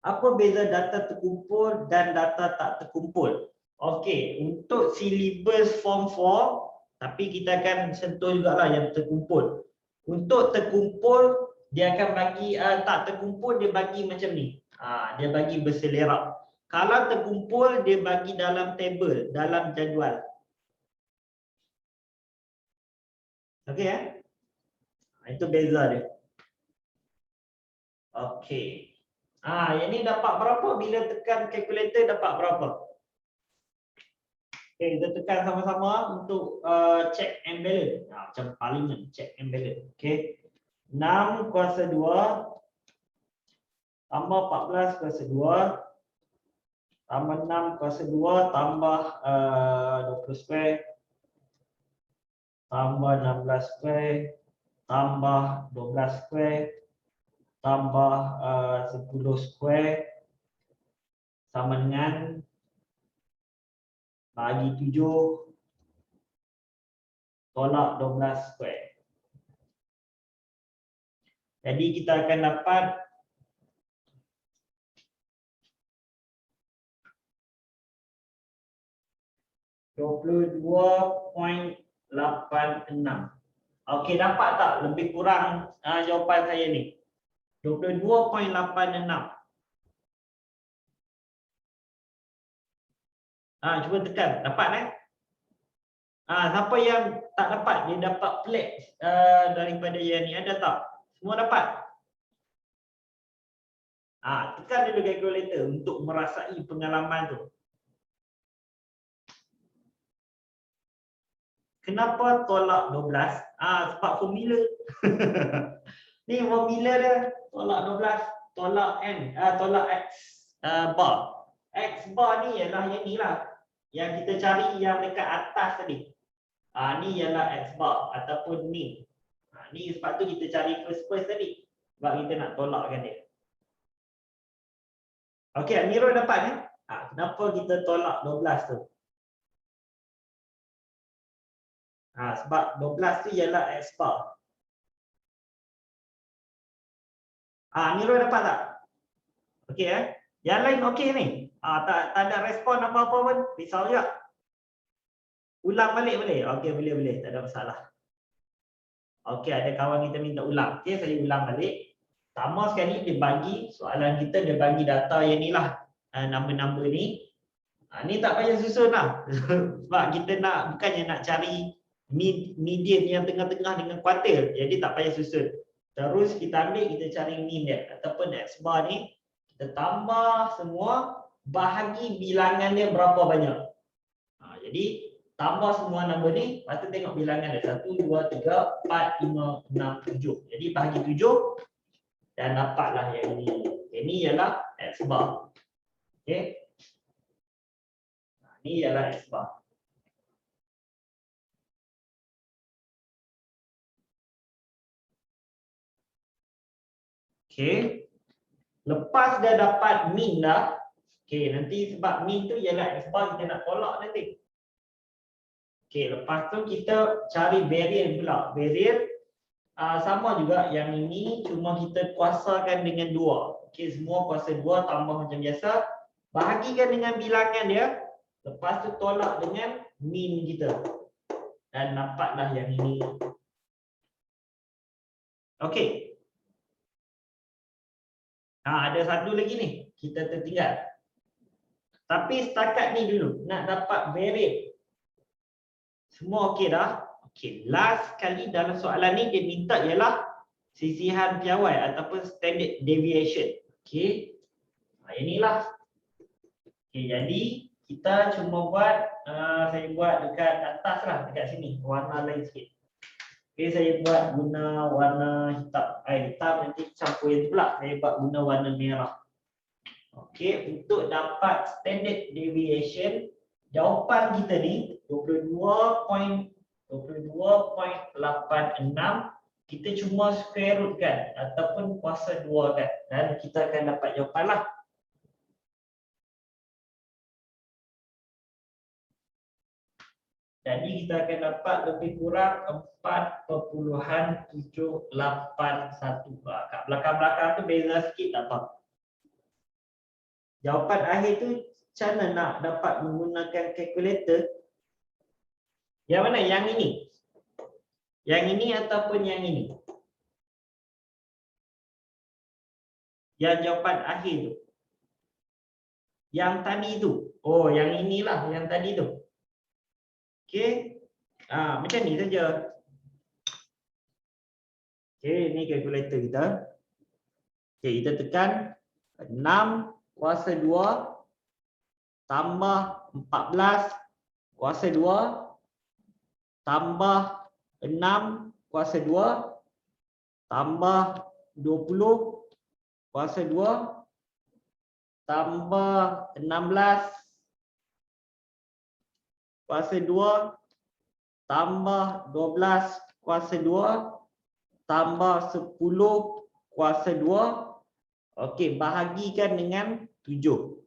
Apa beza data terkumpul dan data tak terkumpul? Okey, untuk silibus form 4, tapi kita akan sentuh jugalah yang terkumpul. Untuk terkumpul, dia akan bagi, tak terkumpul dia bagi macam ni. Dia bagi berselerak. Kalau terkumpul, dia bagi dalam table, dalam jadual. Okey itu beza dia. Okey. Yang ni dapat berapa bila tekan kalkulator dapat berapa? Okey, kita tekan sama-sama untuk check and balance. Macam parlimen, check and balance. Okey. 6 kuasa 2 tambah 14 kuasa 2 tambah 6 kuasa 2 tambah 20 square tambah 16 square tambah 12 square tambah 10 square sama dengan bagi 7 tolak 12 square. Jadi kita akan dapat $22.86. Okey, dapat tak lebih kurang jawapan saya ni? 22.86. Cuba tekan, dapat siapa yang tak dapat, dia dapat flat daripada yang ni, ada tak? Semua dapat? Tekan dulu calculator untuk merasai pengalaman tu. Kenapa tolak 12? Sebab formula. Ni formula dia, tolak 12, tolak N, tolak X bar. X bar ni ialah yang ni lah. Yang kita cari yang dekat atas tadi. Ni ialah X bar ataupun ni. Ni sebab tu kita cari first tadi. Sebab kita nak tolakkan dia. Okey, Amirul dapat ni. Kenapa kita tolak 12 tu? Sebab 12 tu ialah X bar. Amirul dapat tak? Okey Yang lain okey ni? Tak ada respon apa-apa pun? Risau juga? Ulang balik boleh? Okey, boleh. Tak ada masalah. Okey, ada kawan kita minta ulang. Okey, saya ulang balik. Sama sekali dia bagi, soalan kita dia bagi data yang ni lah. Nama-nama ni. Ni tak payah susun lah. Sebab kita bukannya nak cari median yang tengah-tengah dengan kuartil. Jadi tak payah susun. Terus kita ambil, kita cari mean dia. Ataupun X bar ni. Kita tambah semua, bahagi bilangan dia berapa banyak. Jadi tambah semua nombor ni, lepas tu tengok bilangan dia 1, 2, 3, 4, 5, 6, 7. Jadi bahagi 7 dan dapatlah yang ini. Ini ialah X bar. Okey. Ini ialah X bar. Okey. Lepas dah dapat min dah. Okey, nanti sebab min tu ialah sebab kita nak tolak nanti. Okey, lepas tu kita cari variant pula. Variant sama juga yang ini, cuma kita kuasakan dengan 2. Okey, semua kuasa 2 tambah macam biasa. Bahagikan dengan bilangan dia. Lepas tu tolak dengan min kita. Dan dapatlah yang ini. Okey. Ada satu lagi ni. Kita tertinggal. Tapi setakat ni dulu. Nak dapat variant. Semua okey dah. Okey. Last kali dalam soalan ni dia minta ialah sisihan piawai ataupun standard deviation. Okey. Inilah. Okey. Jadi kita cuma buat. Saya buat dekat atas lah. Dekat sini. Warna lain sikit. Okey. Saya buat guna warna hitam. Hitam nanti campur yang tu pula. Saya buat guna warna merah. Okey, untuk dapat standard deviation, jawapan kita ni 22.86, kita cuma square root kan ataupun kuasa 2 kan, dan kita akan dapat jawapan lah. Jadi kita akan dapat lebih kurang 4.781. Kat belakang-belakang tu beza sikit tak apa. Jawapan akhir tu macam mana nak dapat menggunakan kalkulator? Yang mana? Yang ini? Yang ini ataupun yang ini? Yang jawapan akhir tu? Yang tadi tu? Oh, yang inilah yang tadi tu. Okey. Macam ni saja. Okey, ni kalkulator kita. Okey, kita tekan 6 kuasa 2 tambah 14 kuasa 2 tambah 6 kuasa 2 tambah 20 kuasa 2 tambah 16 kuasa 2 tambah 12 kuasa 2 tambah 10 kuasa 2. Okey, bahagikan dengan 7.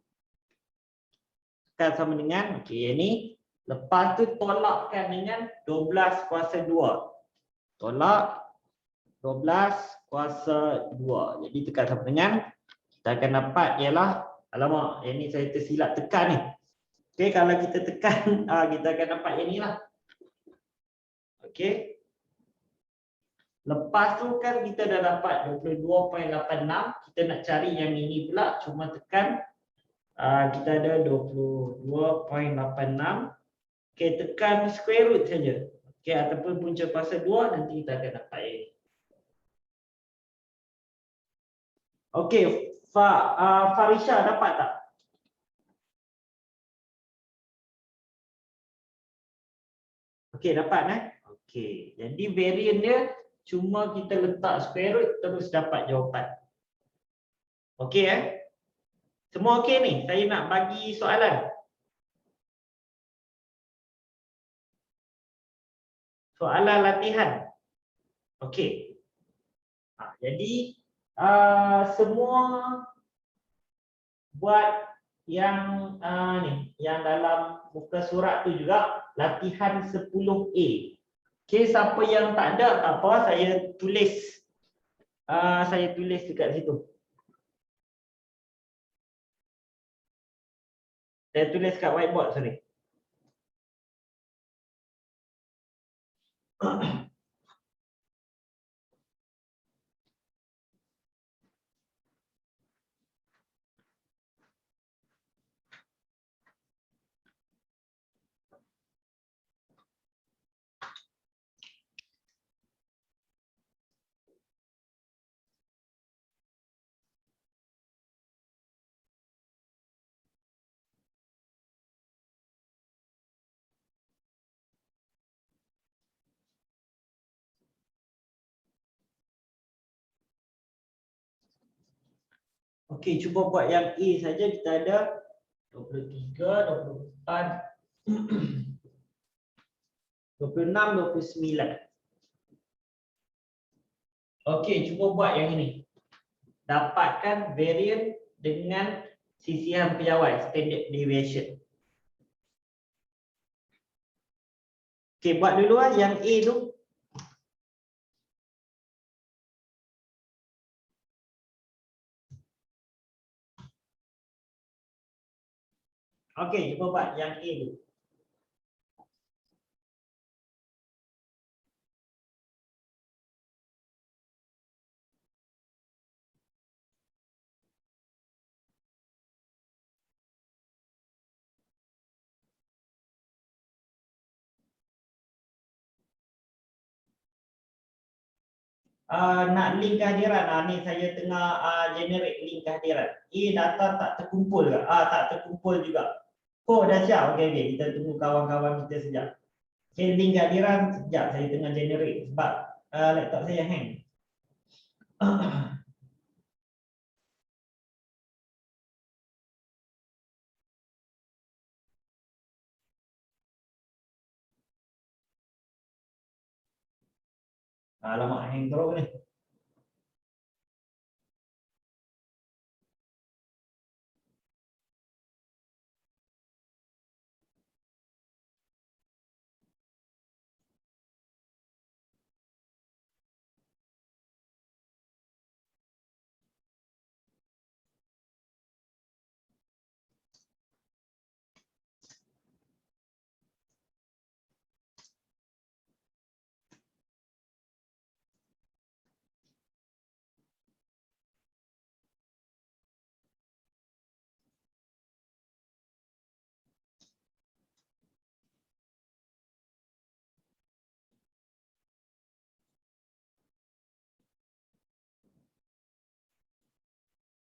Kan sama dengan, okey, ini. Lepas tu tolakkan dengan 12 kuasa 2. Tolak 12 kuasa 2. Jadi tekan sama dengan, kita akan dapat ialah, alamak, yang ni saya tersilap tekan ni. Okey, kalau kita tekan, kita akan dapat yang ni lah. Okey. Lepas tu kan kita dah dapat 22.86. Kita nak cari yang ini pula. Cuma tekan. Kita ada 22.86. Okey, tekan square root saja. Okey, ataupun punca kuasa 2. Nanti kita akan dapat ini. Okey, Farisha dapat tak? Okey, dapat Okey, jadi variant dia cuma kita letak square root terus dapat jawapan. Okey Semua okey ni? Saya nak bagi soalan. Soalan latihan. Okey. Jadi semua buat yang ni, yang dalam muka surat tu juga latihan 10A. Okey, siapa yang tak ada tak apa, saya tulis dekat situ. Saya tulis kat whiteboard, sorry. Okey, cuba buat yang A saja. Kita ada 23, 24, 26, 29. Okey, cuba buat yang ini. dapatkan varian dengan sisihan piawai, standard deviation. Okey, buat dulu yang A tu. Okey, cuba buat yang A tu. Nak link kehadiran, ni saya tengah generate link kehadiran. Data tak terkumpul ke? Tak terkumpul juga. Oh, dah siap. Okey, kita tunggu kawan-kawan kita sekejap. Okay, link kehadiran sekejap saya tengah generate sebab laptop saya hang. Alamak, hang teruk ni.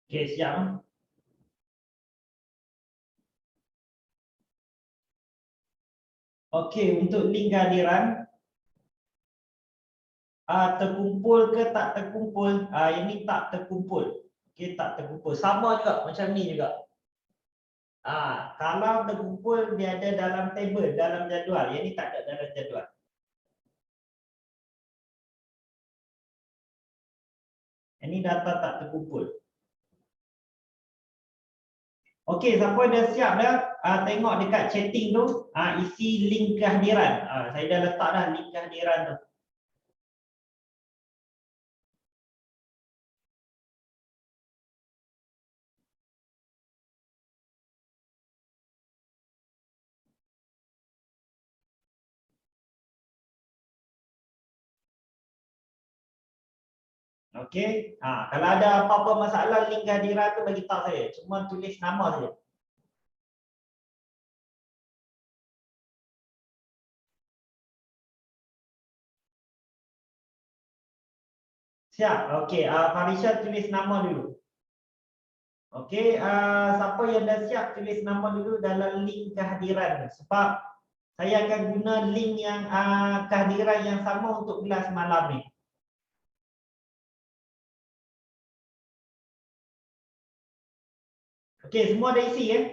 Okey, siap. Okey, untuk link kehadiran terkumpul ke tak terkumpul? Ini tak terkumpul. Okey, tak terkumpul. Sama juga macam ni juga. Kalau terkumpul dia ada dalam table, dalam jadual. Yang ni tak ada dalam jadual. Ini data tak terkumpul. Okey, siapa dah siap dah? Tengok dekat chatting tu, isi link kehadiran. Saya dah letak dah link kehadiran tu. Okey. Kalau ada apa-apa masalah link kehadiran tu bagi tahu saya. Cuma tulis nama saja. Siap. Okey, Farisha tulis nama dulu. Okey, siapa yang dah siap tulis nama dulu dalam link kehadiran tu. Sebab saya akan guna link yang kehadiran yang sama untuk kelas malam ni. Okey, semua dah isi ya?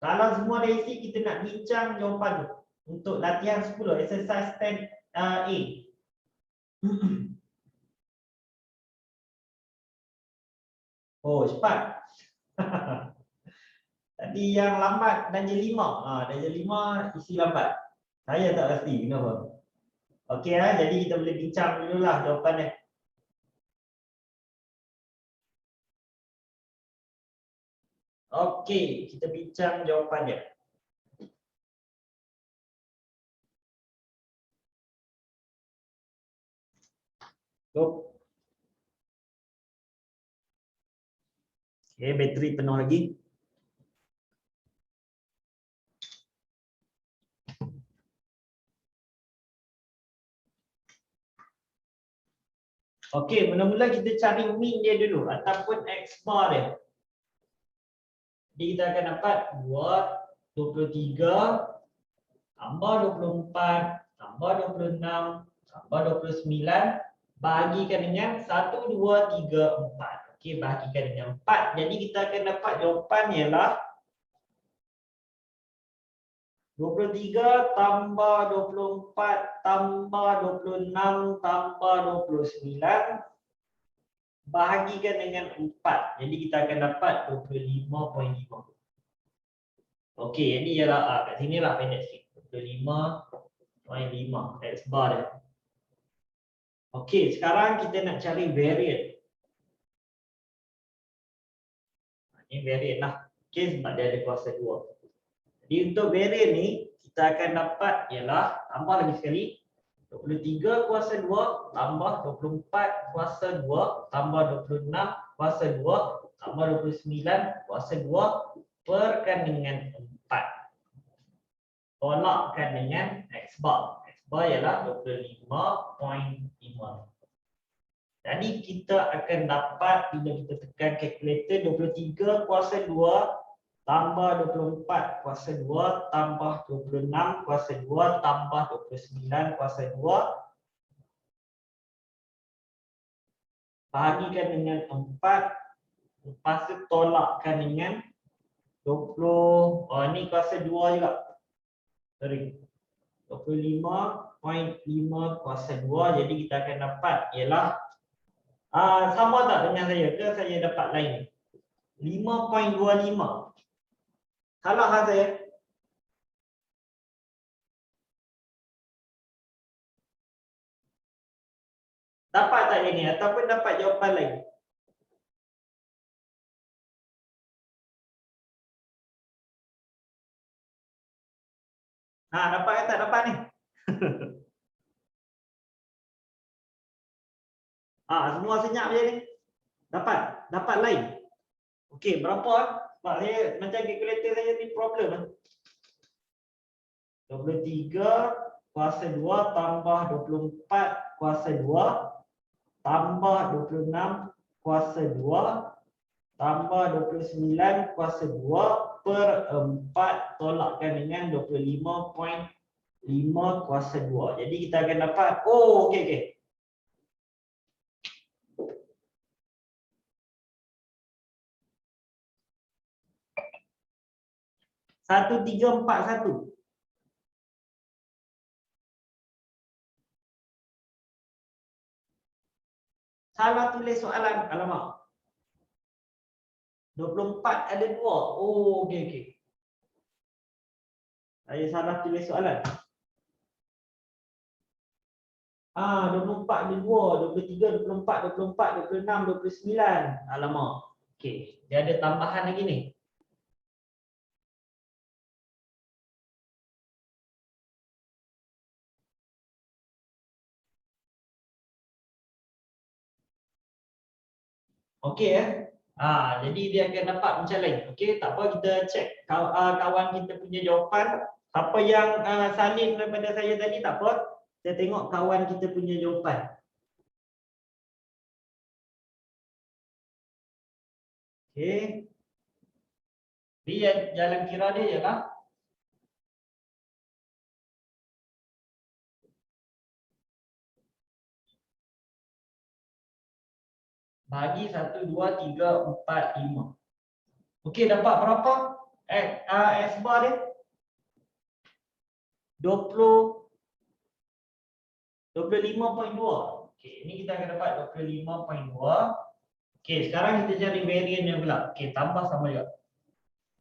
Kalau semua dah isi, kita nak bincang jawapan tu. Untuk latihan 10, exercise 10 A. Oh, cepat. Tadi yang lambat darjah 5. Darjah 5 isi lambat. Saya tak pasti kenapa. Okey, jadi kita boleh bincang dululah jawapannya. Okey, kita bincang jawapannya. Go. Okey, bateri penuh lagi. Okey, mula-mula kita cari min dia dulu ataupun X bar dia. Jadi kita akan dapat 23 tambah 24 tambah 26 tambah 29 bahagikan dengan 1, 2, 3, 4. Okey, bahagikan dengan 4. Jadi kita akan dapat jawapan ialah 23 tambah 24 tambah 26 tambah 29 bahagikan dengan 4. Jadi kita akan dapat 25.5. Okey, ini ialah kat sini lah pendek sikit. 25.5 X bar dia. Okey, sekarang kita nak cari variant. Ini variant lah. Okey, sebab dia ada kuasa 2. Jadi untuk variant ni kita akan dapat ialah tambah lagi sekali 23 kuasa 2 tambah 24 kuasa 2 tambah 26 kuasa 2 tambah 29 kuasa 2 perkan dengan 4. Tolakkan dengan X bar. X bar ialah 25.5. Jadi kita akan dapat bila kita tekan kalkulator 23 kuasa 2 tambah 24 kuasa 2 tambah 26 kuasa 2 tambah 29 kuasa 2 bahagikan dengan 4, lepas tu tolakkan dengan 20. Oh ni kuasa 2 juga. Sorry. 25.5 kuasa 2. Jadi kita akan dapat ialah sama tak dengan saya ke saya dapat lain? 5.25. Salah lah saya. Dapat tak yang ni ataupun dapat jawapan lain? Dapat ke tak dapat ni? Semua senyap je ni. Dapat lain. Okey, berapa? Sebab saya macam kalkulator saya ni problem. 23 kuasa 2 tambah 24 kuasa 2 tambah 26 kuasa 2 tambah 29 kuasa 2 per 4 tolakkan dengan 25.5 kuasa 2. Jadi kita akan dapat, okey. Satu, 3, 4, 1. Salah tulis soalan. Alamak. 24 ada 2. Okey. Saya salah tulis soalan. 24 ada 2, 23, 24, 26, 29. Alamak. Okey, dia ada tambahan lagi ni. Okey jadi dia akan dapat macam lain. Okey, tak apa kita cek kawan kita punya jawapan. Siapa yang salin daripada saya tadi tak apa. Saya tengok kawan kita punya jawapan. Okey. Dia jalan kira dia ialah bagi 1, 2, 3, 4, 5. Okey, dapat berapa? S bar dia 25.2. Okey, ini kita akan dapat 25.2. Okey, sekarang kita cari varian yang pula. Okey, tambah sama juga.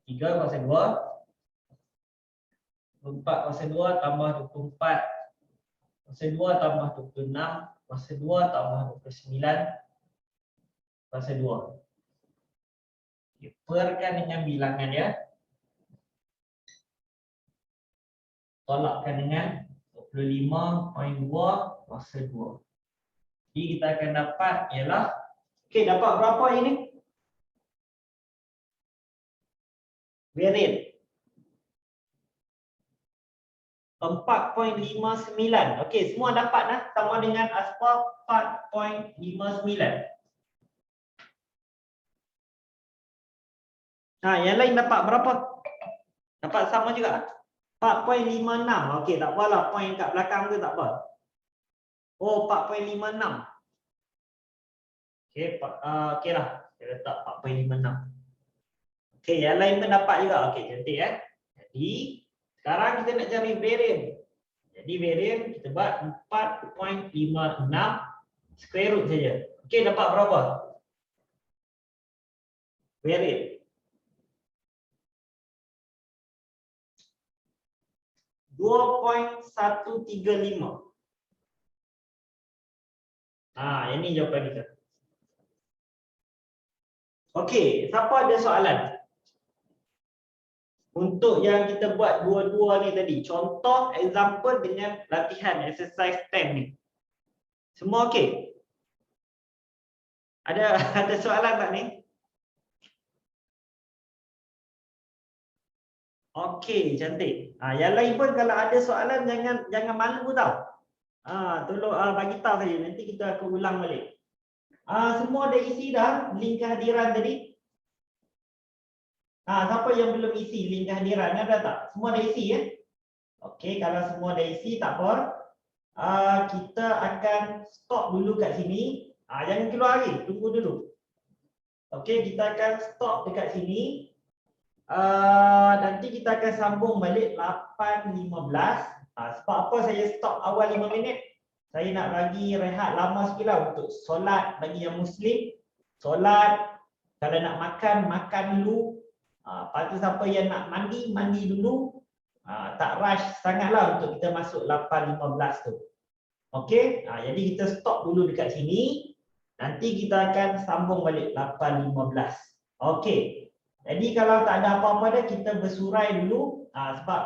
3 kuasa 2. 24 kuasa 2 tambah 24 kuasa 2 tambah 26 kuasa 2 tambah 29 kuasa 2. Okay, perkan dengan bilangan ya. Tolakkan dengan 25.2 kuasa 2. Jadi kita akan dapat ialah, okey, dapat berapa ini? Varian 4.59. Okey, semua dapat dah sama dengan aspal 4.59. Yang lain dapat berapa? Dapat sama juga. 4.56. Okey, tak apalah, point kat belakang tu tak apa. 4.56. Okey lah. Saya letak 4.56. Okey, yang lain pun dapat juga. Okey, cantik Jadi, sekarang kita nak cari varian. Jadi varian kita buat 4.56 square root saja. Okey, dapat berapa? Very. 2.135. Ini jawapan kita. Okey, siapa ada soalan? Untuk yang kita buat dua-dua ni tadi, contoh example dengan latihan exercise 10 ni. Semua okey? Ada soalan tak ni? Okey, cantik. Yang lain pun kalau ada soalan jangan malu tau. Tolong bagi tahu saja, nanti kita akan ulang balik. Semua dah isi dah link kehadiran tadi? Siapa yang belum isi link kehadiran ada tak? Semua dah isi ya? Okey, kalau semua dah isi tak apa. Kita akan stop dulu kat sini. Jangan keluar lagi, tunggu dulu. Okey, kita akan stop dekat sini. Nanti kita akan sambung balik 8.15. Sebab apa saya stop awal 5 minit? Saya nak bagi rehat lama sikit lah untuk solat bagi yang Muslim. Solat, kalau nak makan, makan dulu. Lepas tu siapa yang nak mandi, mandi dulu. Tak rush sangatlah untuk kita masuk 8.15 tu. Okey, jadi kita stop dulu dekat sini. Nanti kita akan sambung balik 8.15. Okey. Jadi kalau tak ada apa-apa dah, kita bersurai dulu. Sebab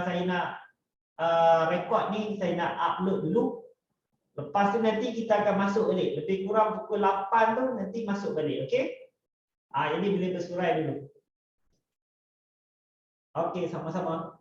saya nak rekod ni, saya nak upload dulu. Lepas tu nanti kita akan masuk balik. Lebih kurang pukul 8 tu nanti masuk balik. Okey? Jadi boleh bersurai dulu. Okey, sama-sama.